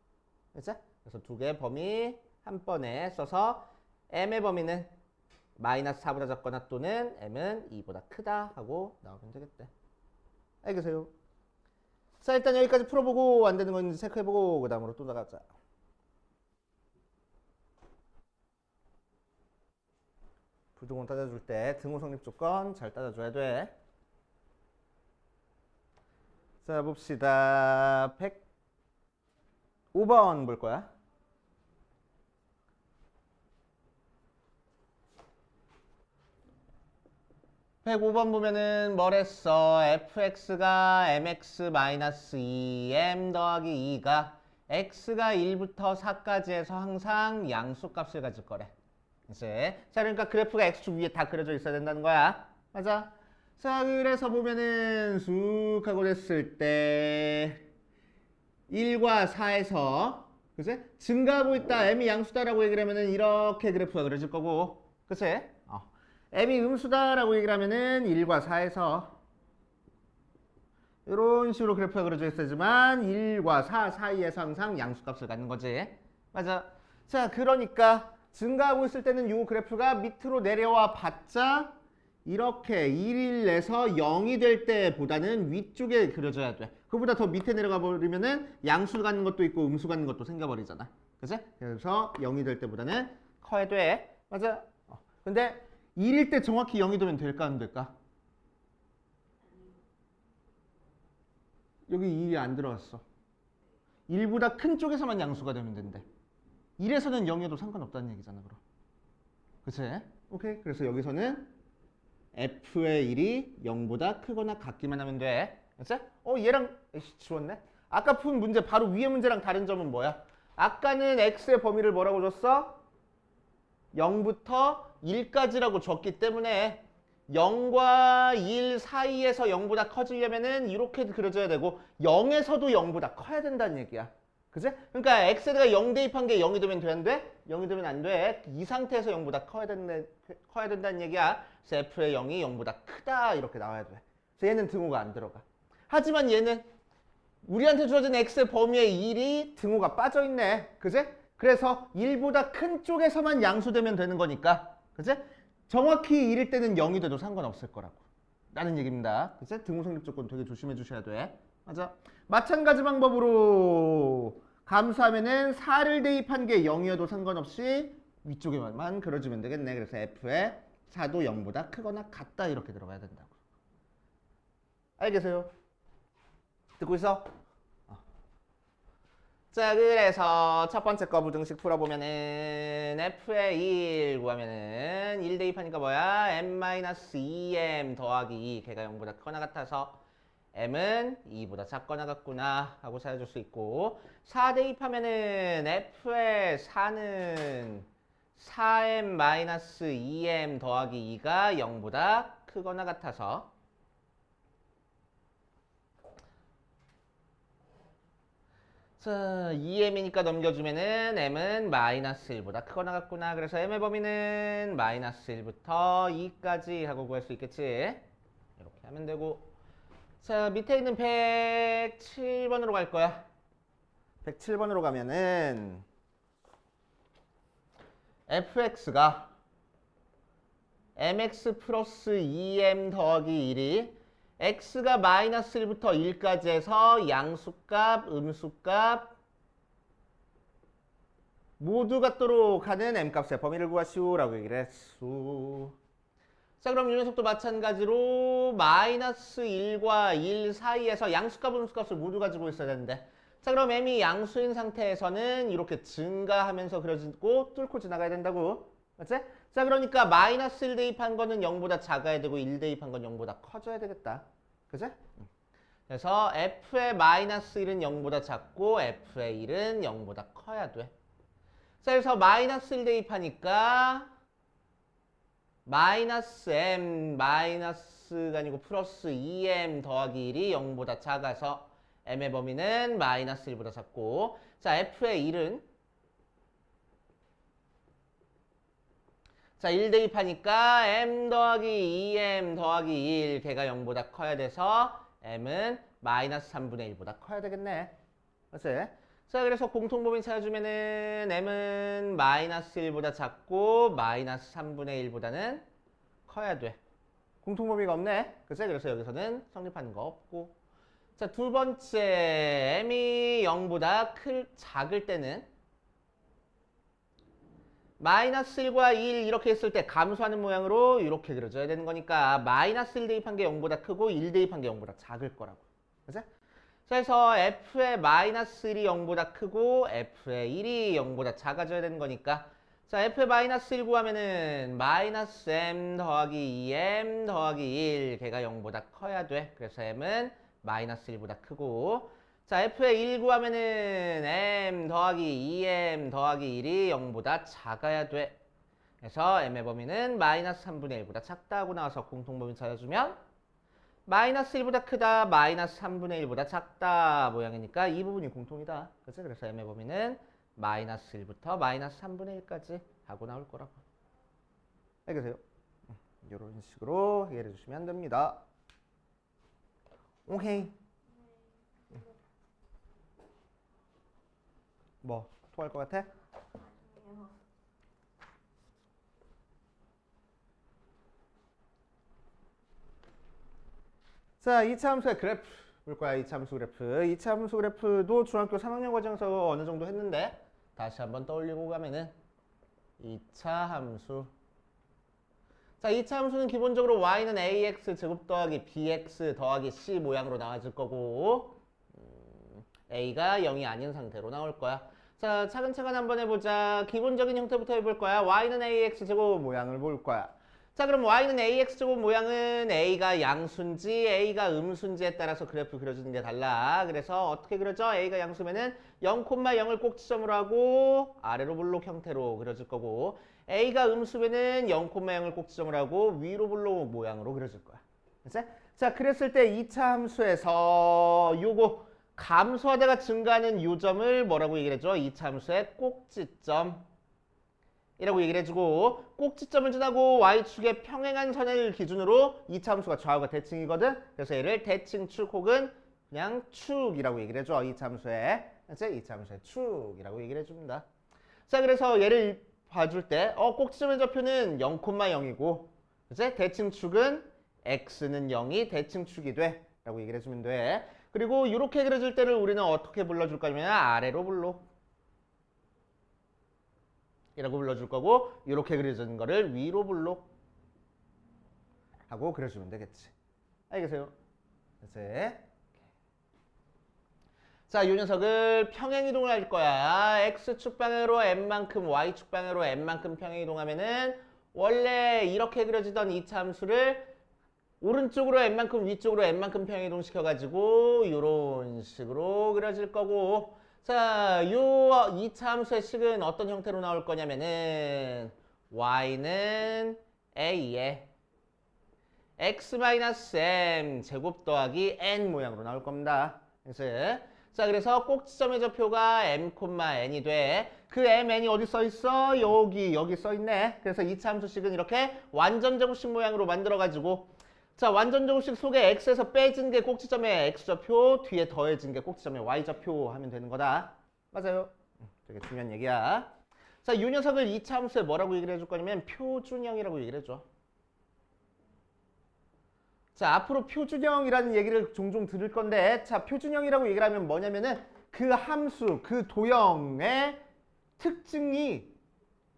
그치? 그래서 두 개의 범위 한 번에 써서 m의 범위는 마이너스 4보다 작거나 또는 m은 2보다 크다 하고 나오면 되겠대. 알겠어요? 자, 일단 여기까지 풀어보고 안 되는 건지 체크해보고 그 다음으로 또 나가자. 부등호 따져줄 때 등호 성립 조건 잘 따져줘야 돼. 자, 봅시다. 105번 볼 거야. (105번) 보면은 뭐랬어? fx가 mx-2m 더하기 2가 x가 1부터 4까지 해서 항상 양수값을 가질 거래. 이제 자, 그러니까 그래프가 x축 위에 다 그려져 있어야 된다는 거야. 맞아? 자, 그래서 보면은 쑥 하고 됐을 때 1과 4에서 그치? 증가하고 있다. m이 양수다라고 얘기를 하면은 이렇게 그래프가 그려질 거고. 그치? m이 음수다라고 얘기를 하면은 1과 4에서 이런 식으로 그래프가 그려져 있어야지만 1과 4 사이에서 항상 양수값을 갖는 거지. 맞아. 자, 그러니까 증가하고 있을 때는 이 그래프가 밑으로 내려와 봤자 이렇게 1에서 0이 될 때보다는 위쪽에 그려져야 돼. 그보다 더 밑에 내려가 버리면은 양수 갖는 것도 있고 음수 갖는 것도 생겨버리잖아. 그치? 그래서 0이 될 때보다는 커야 돼. 맞아. 근데 1일 때 정확히 0이 되면 될까 안 될까? 여기 1이 안 들어갔어. 1보다 큰 쪽에서만 양수가 되면 된대. 1에서는 0이어도 상관없다는 얘기잖아, 그럼. 그치? 오케이. 그래서 여기서는 f의 1이 0보다 크거나 같기만 하면 돼. 그치? 얘랑 지웠네. 아까 푼 문제 바로 위에 문제랑 다른 점은 뭐야? 아까는 x의 범위를 뭐라고 줬어? 0부터 1까지라고 줬기 때문에 0과 1 사이에서 0보다 커지려면은 이렇게 그려져야 되고 0에서도 0보다 커야 된다는 얘기야. 그치? 그러니까 x에다가 0 대입한 게 0이 되면 돼? 안 돼? 0이 되면 안 돼. 이 상태에서 0보다 커야 된다는 얘기야. 그래서 f의 0이 0보다 크다 이렇게 나와야 돼. 그래서 얘는 등호가 안 들어가. 하지만 얘는 우리한테 주어진 x의 범위에 1이 등호가 빠져있네. 그치? 그래서 1보다 큰 쪽에서만 양수되면 되는 거니까. 그치? 정확히 1일 때는 0이 돼도 상관없을 거라고. 라는 얘기입니다. 그치? 등호 성립 조건 되게 조심해 주셔야 돼. 맞아. 마찬가지 방법으로 감수하면은 4를 대입한 게 0이어도 상관없이 위쪽에만 그려주면 되겠네. 그래서 f의 4도 0보다 크거나 같다 이렇게 들어가야 된다고. 알겠어요? 듣고 있어? 자, 그래서 첫 번째 거 부등식 풀어보면은 f의 1 구하면은 1 대입하니까 뭐야? m-2m 더하기 2 걔가 0보다 크거나 같아서 m은 2보다 작거나 같구나 하고 찾아줄 수 있고 4 대입하면은 f의 4는 4m-2m 더하기 2가 0보다 크거나 같아서 자, 2m이니까 넘겨주면은 m은 마이너스 1보다 크거나 같구나. 그래서 m의 범위는 마이너스 1부터 2까지 하고 구할 수 있겠지. 이렇게 하면 되고. 자, 밑에 있는 107번으로 갈 거야. 107번으로 가면은 fx가 mx 플러스 2m 더하기 1이 x가 마이너스 1부터 1까지 해서 양수값, 음수값 모두 같도록 하는 m값의 범위를 구하시오라고 얘기를 했어. 자, 그럼 이 녀석도 마찬가지로 마이너스 1과 1 사이에서 양수값, 음수값을 모두 가지고 있어야 되는데, 자, 그럼 m이 양수인 상태에서는 이렇게 증가하면서 그려지고 뚫고 지나가야 된다고. 맞지? 자, 그러니까 마이너스 1 대입한 거는 0보다 작아야 되고 1 대입한 건 0보다 커져야 되겠다. 그치? 그래서 f의 마이너스 1은 0보다 작고 f의 1은 0보다 커야 돼. 자, 그래서 마이너스 1 대입하니까 마이너스 m 마이너스가 아니고 플러스 2m 더하기 1이 0보다 작아서 m의 범위는 마이너스 1보다 작고, 자, f의 1은 자, 1 대입하니까 m 더하기 2m 더하기 1 걔가 0보다 커야 돼서 m은 마이너스 3분의 1보다 커야 되겠네. 맞지? 자, 그래서 공통범위 찾아주면은 m은 마이너스 1보다 작고 마이너스 3분의 1보다는 커야 돼. 공통범위가 없네. 그치? 그래서 여기서는 성립하는 거 없고. 자, 두 번째, m이 0보다 작을 때는 마이너스 1과 1 이렇게 했을 때 감소하는 모양으로 이렇게 그려줘야 되는 거니까 마이너스 1 대입한 게 0보다 크고 1 대입한 게 0보다 작을 거라고. 그치? 그래서 f의 마이너스 1이 0보다 크고 f의 1이 0보다 작아져야 되는 거니까, 자, f의 마이너스 1 구하면은 마이너스 m 더하기 2m 더하기 1 걔가 0보다 커야 돼. 그래서 m은 마이너스 1보다 크고, 자, f의 1 구하면은 m 더하기 2m 더하기 1이 0보다 작아야 돼. 그래서 m의 범위는 마이너스 3분의 1보다 작다 하고 나와서 공통범위 찾아주면 마이너스 1보다 크다, 마이너스 3분의 1보다 작다 모양이니까 이 부분이 공통이다. 그치? 그래서 m의 범위는 마이너스 1부터 마이너스 3분의 1까지 하고 나올 거라고. 알겠어요? 이런 식으로 해결해 주시면 됩니다. 오케이. 뭐 토할 것 같아? 아니요. 자, 2차 함수의 그래프 볼 거야. 2차 함수 그래프. 2차 함수 그래프도 중학교 3학년 과정에서 어느 정도 했는데 다시 한번 떠올리고 가면은 2차 함수. 자, 2차 함수는 기본적으로 y는 ax 제곱 더하기 bx 더하기 c 모양으로 나와줄 거고, a가 0이 아닌 상태로 나올 거야. 자, 차근차근 한번 해보자. 기본적인 형태부터 해볼 거야. y는 ax 제곱 모양을 볼 거야. 자, 그럼 y는 ax 제곱 모양은 a가 양수인지 a가 음수인지에 따라서 그래프 그려주는 게 달라. 그래서 어떻게 그려져? a가 양수면은 0,0을 꼭지점으로 하고 아래로 블록 형태로 그려줄 거고, a가 음수면은 0,0을 꼭지점으로 하고 위로 블록 모양으로 그려줄 거야. 그치? 자, 그랬을 때 2차 함수에서 요거 감소하다가 증가하는 요 점을 뭐라고 얘기를 해줘? 2차 함수의 꼭지점 이라고 얘기를 해주고, 꼭지점을 지나고 y축의 평행한 선을 기준으로 2차 함수가 좌우가 대칭이거든. 그래서 얘를 대칭축 혹은 그냥 축이라고 얘기를 해줘. 2차 함수의 2차 함수의 축이라고 얘기를 해줍니다. 자, 그래서 얘를 봐줄 때 꼭지점의 좌표는 0,0이고 그치? 대칭축은 x는 0이 대칭축이 돼 라고 얘기를 해주면 돼. 그리고 이렇게 그려줄 때를 우리는 어떻게 불러줄 거냐면 아래로 블록 이라고 불러줄 거고, 이렇게 그려진 거를 위로 블록 하고 그려주면 되겠지. 알겠어요? 그치? 자, 이 녀석을 평행이동을 할 거야. x축 방향으로 n만큼, y축 방향으로 n만큼 평행이동하면은 원래 이렇게 그려지던 2차 함수를 오른쪽으로 n만큼, 위쪽으로 n만큼 평행이동시켜가지고 이런 식으로 그려질 거고, 자, 요 2차 함수의 식은 어떤 형태로 나올 거냐면은 y는 a에 x-m 제곱 더하기 n 모양으로 나올 겁니다. 그래서 자, 그래서 꼭지점의 좌표가 m, n이 돼. 그 mn이 어디 써 있어? 여기 써 있네. 그래서 이차 함수식은 이렇게 완전 제곱식 모양으로 만들어가지고 자, 완전 제곱식 속에 x에서 빼진 게 꼭지점의 x좌표, 뒤에 더해진 게 꼭지점의 y좌표 하면 되는 거다. 맞아요. 되게 중요한 얘기야. 자, 이 녀석을 이차 함수에 뭐라고 얘기를 해줄 거냐면 표준형이라고 얘기를 해줘. 자, 앞으로 표준형이라는 얘기를 종종 들을 건데, 자, 표준형이라고 얘기를 하면 뭐냐면은 그 함수, 그 도형의 특징이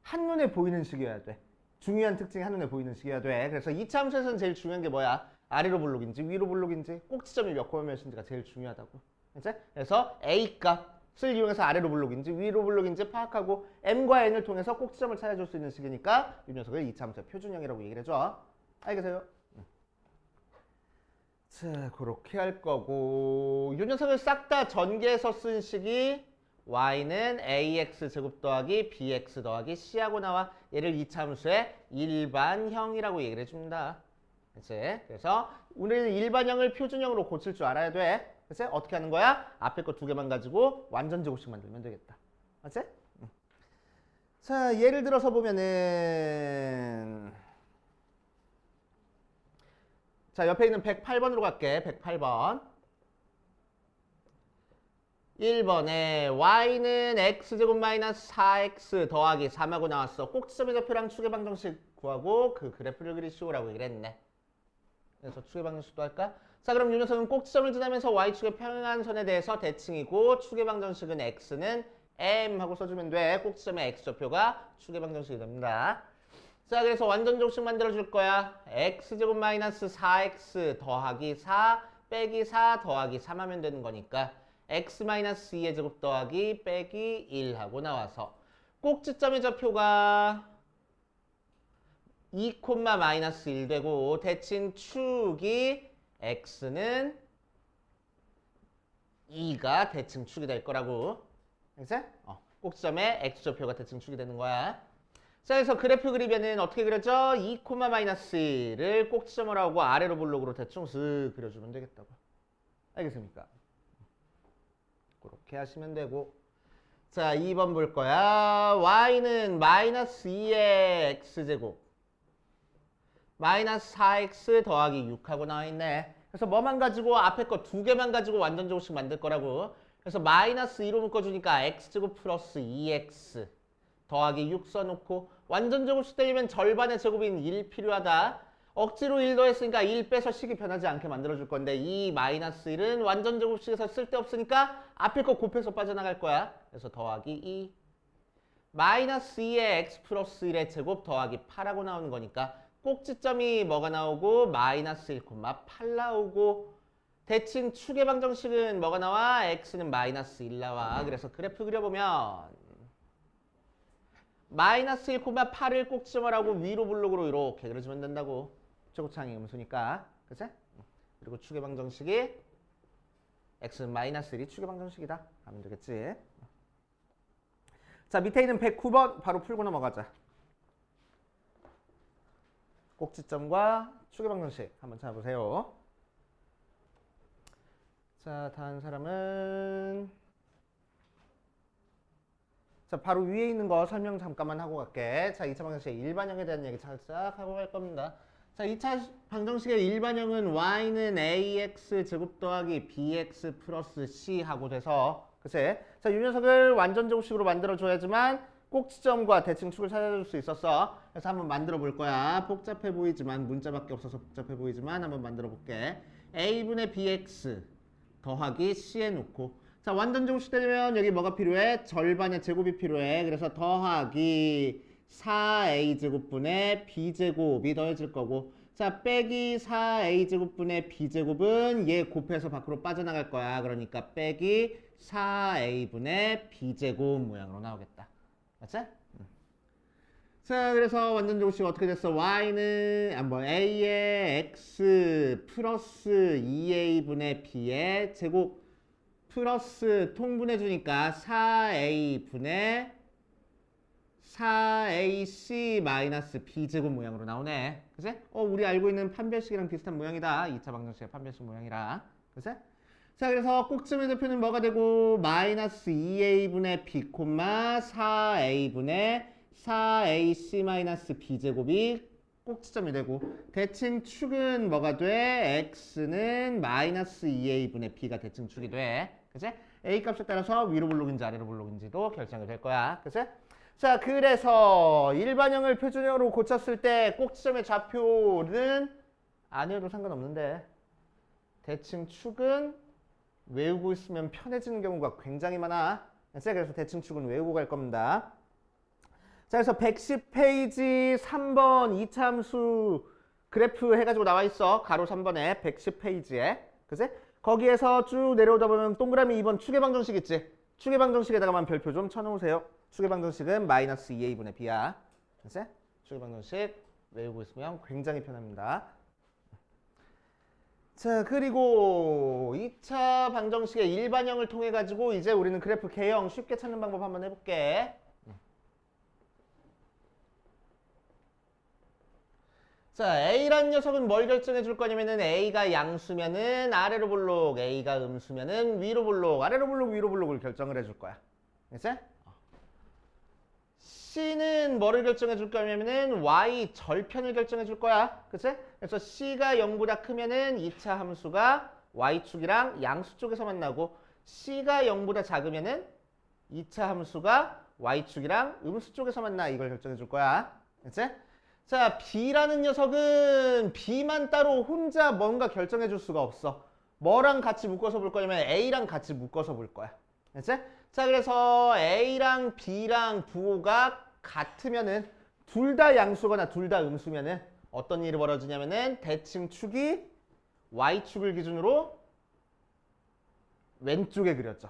한눈에 보이는 식이어야 돼. 중요한 특징이 한눈에 보이는 식이어야 돼. 그래서 이차 함수에서는 제일 중요한 게 뭐야? 아래로 볼록인지 위로 볼록인지 꼭지점이 몇 콤마 몇인지가 제일 중요하다고. 그치? 그래서 A 값을 이용해서 아래로 볼록인지 위로 볼록인지 파악하고 m과 n을 통해서 꼭지점을 찾아줄 수 있는 식이니까 이 녀석을 이차 함수의 표준형이라고 얘기를 해줘. 알겠어요? 자, 그렇게 할 거고 이 녀석을 싹 다 전개해서 쓴 식이 y는 ax 제곱 더하기 bx 더하기 c하고 나와. 얘를 이차 함수의 일반형이라고 얘기를 해줍니다. 그치? 그래서 우리는 일반형을 표준형으로 고칠 줄 알아야 돼. 그치? 어떻게 하는 거야? 앞에 거 두 개만 가지고 완전 제곱식 만들면 되겠다. 맞지? 자, 예를 들어서 보면은 자, 옆에 있는 108번으로 갈게. 108번. 1번에 y는 x제곱 마이너스 4x 더하기 3하고 나왔어. 꼭지점의 좌표랑 축의 방정식 구하고 그 그래프를 그리시오라고 얘기를 했네. 그래서 축의 방정식도 할까? 자, 그럼 이 녀석은 꼭지점을 지나면서 y축의 평행한선에 대해서 대칭이고 축의 방정식은 x는 m 하고 써주면 돼. 꼭지점의 x좌표가 축의 방정식이 됩니다. 자, 그래서 완전 제곱식 만들어줄 거야. x제곱 마이너스 4x 더하기 4 빼기 4 더하기 3 하면 되는 거니까 x 마이너스 2의 제곱 더하기 빼기 1 하고 나와서 꼭지점의 좌표가 2, 마이너스 1 되고 대칭 축이 x는 2가 대칭 축이 될 거라고. 알겠지? 꼭지점의 x좌표가 대칭 축이 되는 거야. 자, 그래서 그래프 그리면은 어떻게 그려져? 2, 마이너스 1을 꼭지점으로 하고 아래로 볼록으로 대충 슥 그려주면 되겠다고. 알겠습니까? 그렇게 하시면 되고. 자, 2번 볼 거야. y는 마이너스 2의 x제곱 마이너스 4x 더하기 6하고 나와 있네. 그래서 뭐만 가지고 앞에 거 두 개만 가지고 완전 제곱식 만들 거라고. 그래서 마이너스 2로 묶어주니까 x제곱 플러스 2x 더하기 6 써놓고 완전 제곱식 되려면 절반의 제곱인 1 필요하다. 억지로 1 더했으니까 1 빼서 식이 변하지 않게 만들어줄 건데 이 마이너스 1은 완전 제곱식에서 쓸데없으니까 앞에 거 곱해서 빠져나갈 거야. 그래서 더하기 2 마이너스 2의 x 플러스 1의 제곱 더하기 8하고 나오는 거니까 꼭지점이 뭐가 나오고 마이너스 1, 8 나오고 대칭 축의 방정식은 뭐가 나와? x는 마이너스 1 나와. 그래서 그래프 그려보면 마이너스 1, 8을 꼭지점을 하고 위로 블록으로 이렇게 그려주면 된다고. 최고차항의 음수니까. 그치? 그리고 축의 방정식이 x는 마이너스 1이 축의 방정식이다 하면 되겠지. 자, 밑에 있는 109번 바로 풀고 넘어가자. 꼭지점과 축의 방정식 한번 찾아보세요. 자, 다음 사람은 자, 바로 위에 있는 거 설명 잠깐만 하고 갈게. 자, 2차 방정식의 일반형에 대한 얘기 살짝 하고 갈 겁니다. 자, 2차 방정식의 일반형은 y는 ax 제곱 더하기 bx 플러스 c 하고 돼서 그치? 자, 이 녀석을 완전 제곱식으로 만들어줘야지만 꼭지점과 대칭축을 찾아줄 수 있었어. 그래서 한번 만들어 볼 거야. 복잡해 보이지만 문자밖에 없어서 복잡해 보이지만 한번 만들어 볼게. a분의 bx 더하기 c에 놓고 자, 완전 제곱식 되려면 여기 뭐가 필요해? 절반의 제곱이 필요해. 그래서 더하기 4a제곱분의 b제곱이 더해질 거고 자, 빼기 4a제곱분의 b제곱은 얘 곱해서 밖으로 빠져나갈 거야. 그러니까 빼기 4a분의 b제곱 모양으로 나오겠다. 맞지? 자, 그래서 완전 제곱식 어떻게 됐어? y는 a의 x 플러스 2a분의 b의 제곱 플러스 통분해 주니까 4a분의 4ac 마이너스 b제곱 모양으로 나오네. 그치? 우리 알고 있는 판별식이랑 비슷한 모양이다. 2차 방정식의 판별식 모양이라. 그치? 자, 그래서 꼭지점의 좌표는 뭐가 되고 마이너스 2a분의 b, 4a분의 4ac 마이너스 b제곱이 꼭지점이 되고 대칭 축은 뭐가 돼? x는 마이너스 2a분의 b가 대칭 축이 돼. 그치? a 값에 따라서 위로 볼록인지 아래로 볼록인지도 결정이 될 거야. 그치? 자, 그래서 일반형을 표준형으로 고쳤을 때 꼭지점의 좌표는 아니어도 상관없는데 대칭 축은 외우고 있으면 편해지는 경우가 굉장히 많아. 그래서 대칭 축은 외우고 갈 겁니다. 자, 그래서 110페이지 3번 이차함수 그래프 해가지고 나와 있어. 가로 3번에 110페이지에. 그치? 거기에서 쭉 내려오다 보면 동그라미 2번 추계방정식 있지? 추계방정식에다가만 별표 좀 쳐놓으세요. 추계방정식은 마이너스 2a분의 b야. 그치? 추계방정식 외우고 있으면 굉장히 편합니다. 자, 그리고 2차 방정식의 일반형을 통해 가지고 이제 우리는 그래프 개형 쉽게 찾는 방법 한번 해볼게. 자, A라는 녀석은 뭘 결정해 줄 거냐면은 A가 양수면은 아래로 볼록, A가 음수면은 위로 볼록, 아래로 볼록, 위로 볼록을 결정을 해줄 거야. 그치? C는 뭐를 결정해 줄 거냐면은 Y 절편을 결정해 줄 거야. 그치? 그래서 C가 0보다 크면은 2차 함수가 Y축이랑 양수 쪽에서 만나고 C가 0보다 작으면은 2차 함수가 Y축이랑 음수 쪽에서 만나. 이걸 결정해 줄 거야. 그치? 자, B라는 녀석은 B만 따로 혼자 뭔가 결정해 줄 수가 없어. 뭐랑 같이 묶어서 볼 거냐면 A랑 같이 묶어서 볼 거야. 그치? 자, 그래서 A랑 B랑 부호가 같으면은 둘 다 양수거나 둘 다 음수면은 어떤 일이 벌어지냐면은 대칭 축이 Y축을 기준으로 왼쪽에 그려져.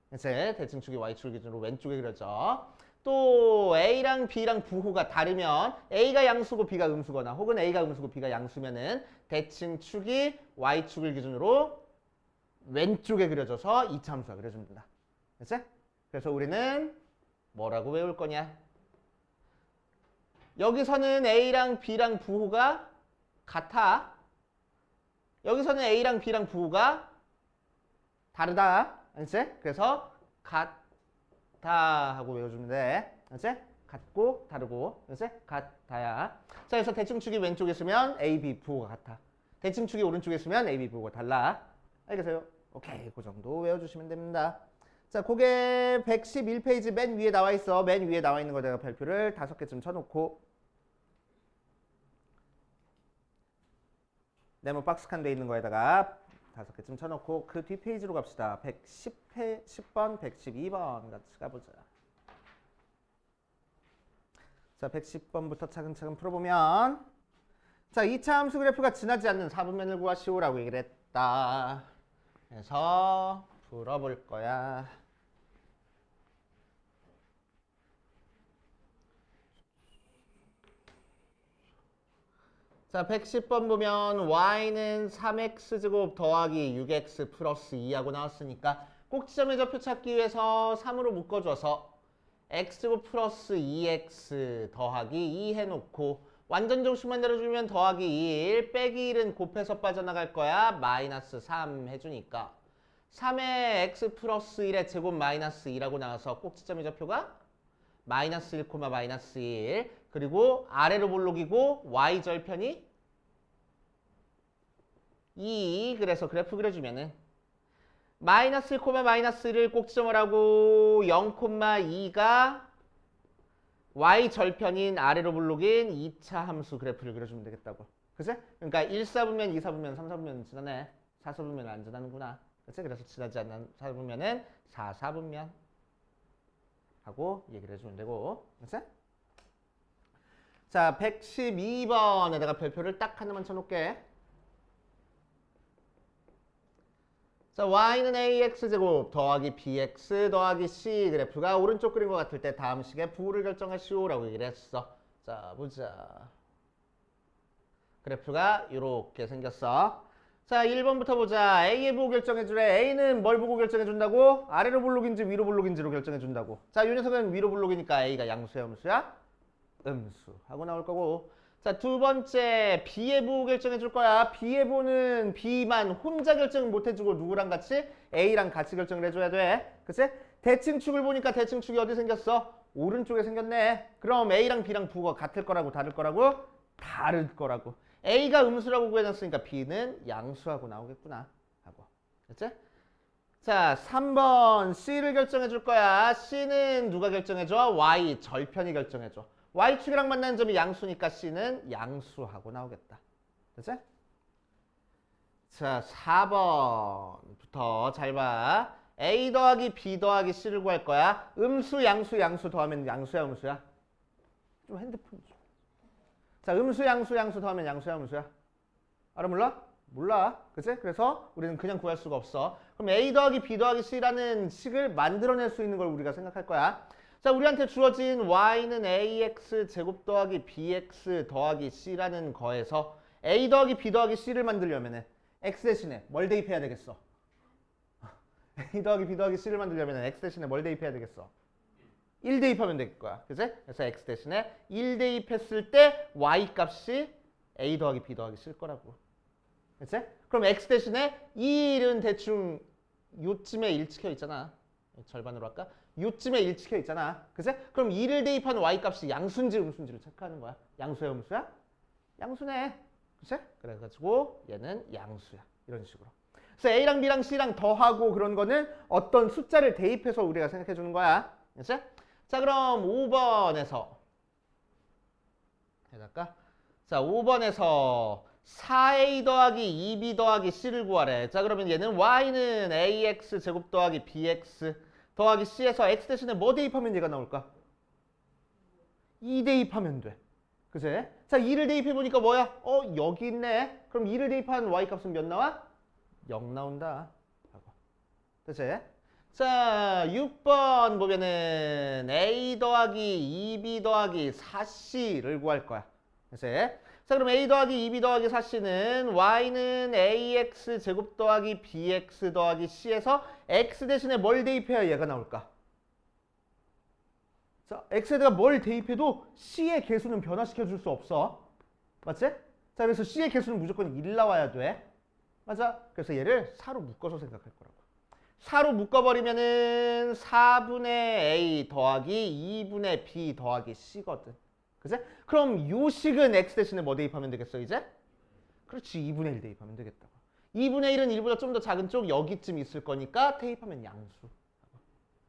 그치? 대칭 축이 Y축을 기준으로 왼쪽에 그려져. 또 A랑 B랑 부호가 다르면 A가 양수고 B가 음수거나 혹은 A가 음수고 B가 양수면은 대칭 축이 Y축을 기준으로 왼쪽에 그려져서 이차 함수가 그려주면 된다. 그치? 그래서 우리는 뭐라고 외울 거냐? 여기서는 A랑 B랑 부호가 같아. 여기서는 A랑 B랑 부호가 다르다. 그치? 그래서 같다 하고 외워주면 돼. 그치? 같고 다르고. 그치? 같다야. 자, 그래서 대칭축이 왼쪽에 있으면 A, B 부호가 같아. 대칭축이 오른쪽에 있으면 A, B 부호가 달라. 알겠어요? 오케이, 그 정도 외워주시면 됩니다. 자, 그게 111페이지 맨 위에 나와 있어. 맨 위에 나와 있는 거다가 별표를 5개쯤 쳐놓고 네모 박스칸 돼 있는 거에다가 5개쯤 쳐놓고 그 뒷페이지로 갑시다. 10번, 112번 같이 가보자. 자, 110번부터 차근차근 풀어보면 자, 2차 함수 그래프가 지나지 않는 4분면을 구하시오라고 얘기를 했다. 그래서 풀어볼 거야. 자, 110번 보면 y는 3x제곱 더하기 6x 플러스 2하고 나왔으니까 꼭지점의 좌표 찾기 위해서 3으로 묶어줘서 x제곱 플러스 2x 더하기 2 해놓고 완전 정식만 내려주면 더하기 1 빼기 1은 곱해서 빠져나갈 거야. 마이너스 3 해주니까 3의 x 플러스 1의 제곱 마이너스 2라고 나와서 꼭지점의 좌표가 마이너스 1, 마이너스 1 그리고 아래로 볼록이고 y 절편이 2 그래서 그래프 그려주면은 마이너스 1, 마이너스 1을 꼭지점을 하고 0, 2가 y 절편인 아래로 볼록인 2차 함수 그래프를 그려주면 되겠다고. 그치? 그러니까 1사분면, 2사분면, 3사분면 지나네. 4사분면 안 지나는구나. 그치? 그래서 지나지 않는 4사분면은 4사분면 하고 얘기를 해주면 되고. 그치? 자, 112번에다가 별표를 딱 하나만 쳐놓을게. 자, y는 ax제곱 더하기 bx 더하기 c 그래프가 오른쪽 그린 것 같을 때 다음 식의 부호를 결정하시오 라고 얘기를 했어. 자, 보자. 그래프가 이렇게 생겼어. 자, 1번부터 보자. A의 부호 결정해주래. A는 뭘 보고 결정해준다고? 아래로 볼록인지 위로 볼록인지로 결정해준다고. 자, 이 녀석은 위로 볼록이니까 A가 양수야, 음수야? 음수 하고 나올 거고. 자, 두 번째 B의 부 결정해 줄 거야. B의 부는 B만 혼자 결정 못 해주고 누구랑 같이? A랑 같이 결정을 해줘야 돼. 그치? 대칭축을 보니까 대칭축이 어디 생겼어? 오른쪽에 생겼네. 그럼 A랑 B랑 부가 같을 거라고 다를 거라고? 다를 거라고. A가 음수라고 구해놨으니까 B는 양수하고 나오겠구나 하고. 됐지? 자, 3번 C를 결정해 줄 거야. C는 누가 결정해 줘? Y 절편이 결정해 줘. Y축이랑 만나는 점이 양수니까 C는 양수하고 나오겠다. 됐지? 자, 4번부터 잘 봐. A 더하기 B 더하기 C를 구할 거야. 음수, 양수, 양수 더하면 양수야, 음수야? 좀 핸드폰 좀. 자, 음수, 양수, 양수 더하면 양수야, 음수야? 알아, 몰라? 몰라. 그치? 그래서 우리는 그냥 구할 수가 없어. 그럼 A 더하기 B 더하기 C라는 식을 만들어낼 수 있는 걸 우리가 생각할 거야. 자, 우리한테 주어진 Y는 AX 제곱 더하기 BX 더하기 C라는 거에서 A 더하기 B 더하기 C를 만들려면 X 대신에 뭘 대입해야 되겠어? A 더하기 B 더하기 C를 만들려면 X 대신에 뭘 대입해야 되겠어? 1 대입하면 될 거야. 그치? 그래서 X 대신에 1 대입했을 때 Y 값이 A 더하기 B 더하기 C일 거라고. 그치? 그럼 X 대신에 이 1은 대충 요쯤에 1 찍혀 있잖아. 절반으로 할까? 요쯤에 1 찍혀 있잖아. 그치? 그럼 2를 대입한 Y 값이 양수인지 음수인지를 체크하는 거야. 양수야, 음수야? 양수네. 그치? 그래가지고 얘는 양수야. 이런 식으로. 그래서 A랑 B랑 C랑 더하고 그런 거는 어떤 숫자를 대입해서 우리가 생각해 주는 거야. 그치? 자, 그럼 5번에서 해볼까? 자, 5번에서 4A 더하기 2B 더하기 C를 구하래. 자, 그러면 얘는 Y는 AX 제곱 더하기 BX 더하기 C에서 X 대신에 뭐 대입하면 얘가 나올까? 2 대입하면 돼. 그치? 자, 2를 대입해보니까 뭐야? 여기 있네. 그럼 2를 대입한 Y 값은 몇 나와? 0 나온다. 그치? 자, 6번 보면은 A 더하기 2B 더하기 4C를 구할 거야. 그치? 자, 그럼 A 더하기 2B 더하기 4C는 Y는 AX 제곱 더하기 BX 더하기 C에서 X 대신에 뭘 대입해야 얘가 나올까? 자, X에다가 뭘 대입해도 C의 개수는 변화시켜 줄 수 없어. 맞지? 자, 그래서 C의 개수는 무조건 1 나와야 돼. 맞아? 그래서 얘를 4로 묶어서 생각할 거라고. 4로 묶어버리면은 4분의 A 더하기 2분의 B 더하기 C거든. 그치? 그럼 요 식은 X 대신에 뭐 대입하면 되겠어, 이제? 그렇지, 2분의 1 대입하면 되겠다고. 2분의 1은 1보다 좀 더 작은 쪽 여기쯤 있을 거니까 대입하면 양수.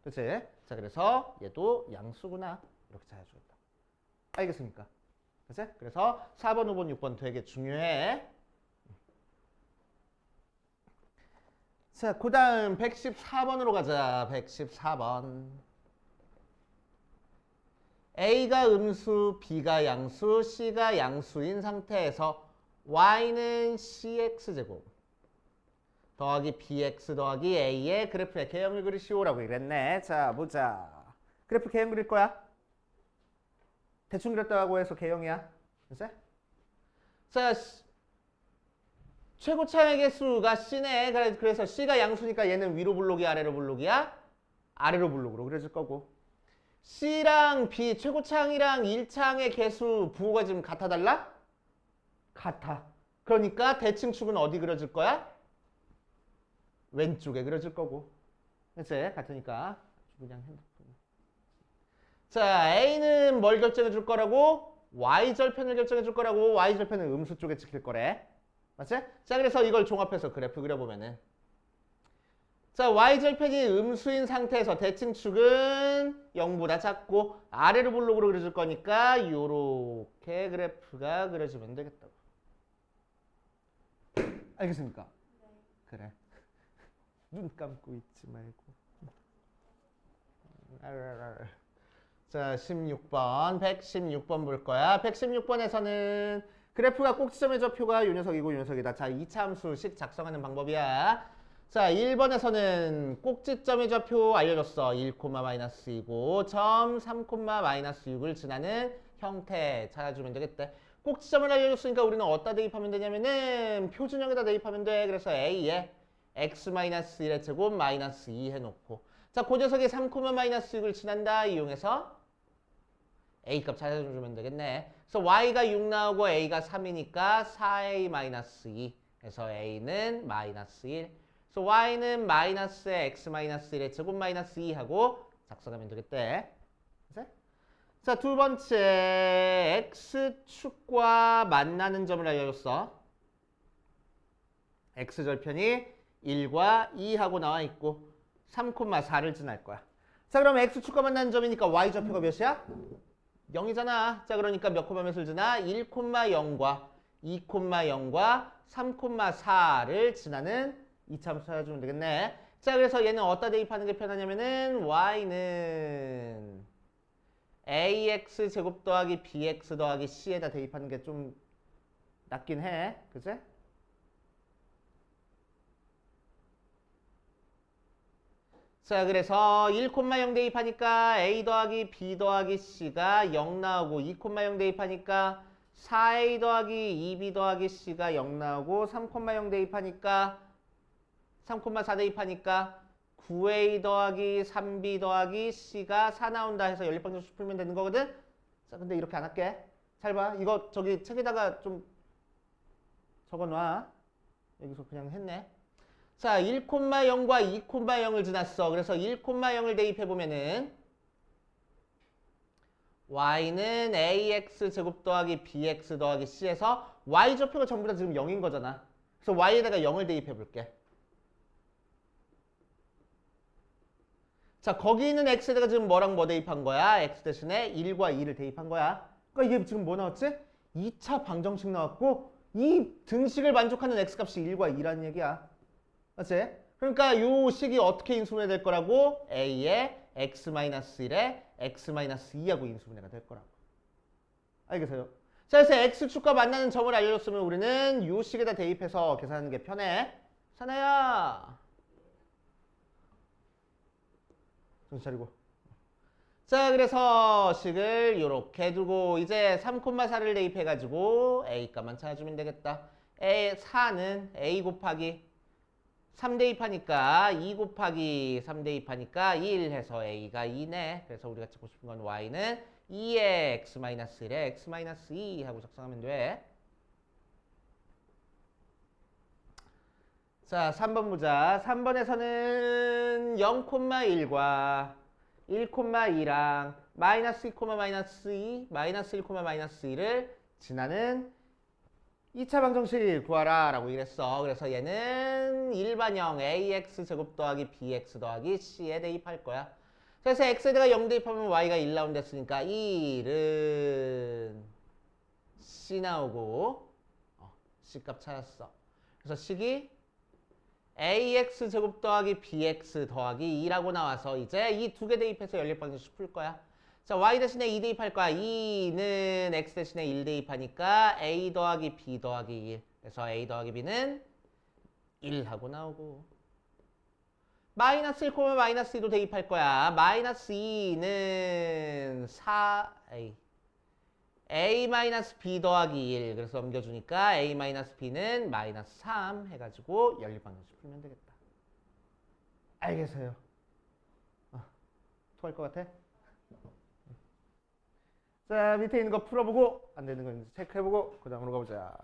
그치? 자, 그래서 얘도 양수구나. 이렇게 찾아주겠다. 알겠습니까? 그치? 그래서 4번, 5번, 6번 되게 중요해. 자, 그 다음 114번으로 가자. 114번. A가 음수, B가 양수, C가 양수인 상태에서 Y는 CX제곱 더하기 BX 더하기 A의 그래프의 개형을 그리시오라고 그랬네. 자, 보자. 그래프 개형 그릴 거야. 대충 그렸다고 해서 개형이야. 그치? 자, 최고차의 개수가 C네. 그래서 C가 양수니까 얘는 위로 블록이야, 아래로 블록이야? 아래로 블록으로 그려질 거고. C랑 B, 최고차항이랑 1차항의 개수 부호가 지금 같아 달라? 같아. 그러니까 대칭축은 어디 그려질 거야? 왼쪽에 그려질 거고. 그치? 같으니까. 그냥 핸드폰. 자, A는 뭘 결정해 줄 거라고? Y절편을 결정해 줄 거라고. Y절편은 음수 쪽에 찍힐 거래. 맞지? 자, 그래서 이걸 종합해서 그래프 그려보면은 자, Y절편이 음수인 상태에서 대칭축은 0보다 작고 아래로 블록으로 그려줄 거니까 요렇게 그래프가 그려지면 되겠다고. 알겠습니까? 네. 그래. 눈 감고 있지 말고. 자, 16번, 116번 볼 거야. 116번에서는 그래프가 꼭지점의 좌표가 요 녀석이고 요 녀석이다. 자, 2차 함수식 작성하는 방법이야. 자, 1번에서는 꼭지점의 좌표 알려줬어. 1, 마이너스 2고 점 3, 마이너스 6을 지나는 형태 찾아주면 되겠대. 꼭지점을 알려줬으니까 우리는 어디다 대입하면 되냐면은 표준형에다 대입하면 돼. 그래서 A에 x-1의 제곱 마이너스 2 해놓고 자, 그 녀석이 3, 마이너스 6을 지난다 이용해서 A 값 찾아주면 되겠네. 그래서 y가 6 나오고 a가 3이니까 4a-2 그래서 a는 -1. 그래서 y는 마이너스 x-1의 제곱 마이너스 2 하고 작성하면 되겠대. 그치? 자, 두 번째 x축과 만나는 점을 알려줬어. x절편이 1과 2 하고 나와 있고 3,4를 지날 거야. 자, 그럼 x축과 만나는 점이니까 y좌표가 몇이야? 0이잖아. 자, 그러니까 몇 콤마 몇을 지나? 1,0과 2,0과 3,4를 지나는 이차함수 찾아주면 되겠네. 자, 그래서 얘는 어디다 대입하는 게 편하냐면은 y는 ax 제곱 더하기 bx 더하기 c에다 대입하는 게 좀 낫긴 해. 그치? 자, 그래서 1,0 대입하니까 a 더하기 b 더하기 c가 0 나오고 2,0 대입하니까 4a 더하기 2b 더하기 c가 0 나오고 3,0 대입하니까 3,4 대입하니까 9a 더하기 3b 더하기 c가 4 나온다 해서 연립방정식 풀면 되는 거거든? 자, 근데 이렇게 안 할게. 잘 봐. 이거 저기 책에다가 좀 적어놔. 여기서 그냥 했네. 자, 1,0과 2,0을 지났어. 그래서 1,0을 대입해보면은 y는 ax 제곱 더하기 bx 더하기 c에서 y좌표가 전부 다 지금 0인 거잖아. 그래서 y에다가 0을 대입해볼게. 자, 거기 있는 x에다가 지금 뭐랑 뭐 대입한 거야? x 대신에 1과 2를 대입한 거야. 그러니까 이게 지금 뭐 나왔지? 2차 방정식 나왔고 이 등식을 만족하는 x값이 1과 2라는 얘기야. 맞지? 그러니까 요 식이 어떻게 인수분해 될 거라고? a에 x-1에 x-2하고 인수분해가 될 거라고. 알겠어요? 자, 그래서 x축과 만나는 점을 알려줬으면 우리는 요 식에다 대입해서 계산하는 게 편해. 사나야. 정신 차리고. 자, 그래서 식을 요렇게 두고 이제 3,4를 대입해가지고 a 값만 찾아주면 되겠다. 4는 a 곱하기 3 대입하니까 2 곱하기 3 대입하니까 1 해서 a가 2네. 그래서 우리가 찾고 싶은 건 y는 2에 x-1에 x-2 하고 작성하면 돼. 자, 3번 보자. 3번에서는 0,1과 1,2랑 마이너스 2, 마이너스 1, 마이너스 2를 지나는 2차 방정식 구하라 라고 이랬어. 그래서 얘는 일반형 ax 제곱 더하기 bx 더하기 c에 대입할 거야. 그래서 x에다가 0 대입하면 y가 1 나온댔으니까 1은 c 나오고 c 값 찾았어. 그래서 식이 ax 제곱 더하기 bx 더하기 2라고 나와서 이제 이 두 개 대입해서 연립방정식 풀 거야. 자, y 대신에 2 대입할 거야. 2는 x 대신에 1 대입하니까 a 더하기 b 더하기 1. 그래서 a 더하기 b는 1 하고 나오고. 마이너스 1, 마이너스 2도 대입할 거야. 마이너스 2는 4a. a-b 더하기 1. 그래서 넘겨주니까 a-b는 마이너스 3 해가지고 연립방정식 풀면 되겠다. 알겠어요? 토할 것 같아? 자, 밑에 있는 거 풀어보고 안 되는 건 체크해보고 그 다음으로 가보자.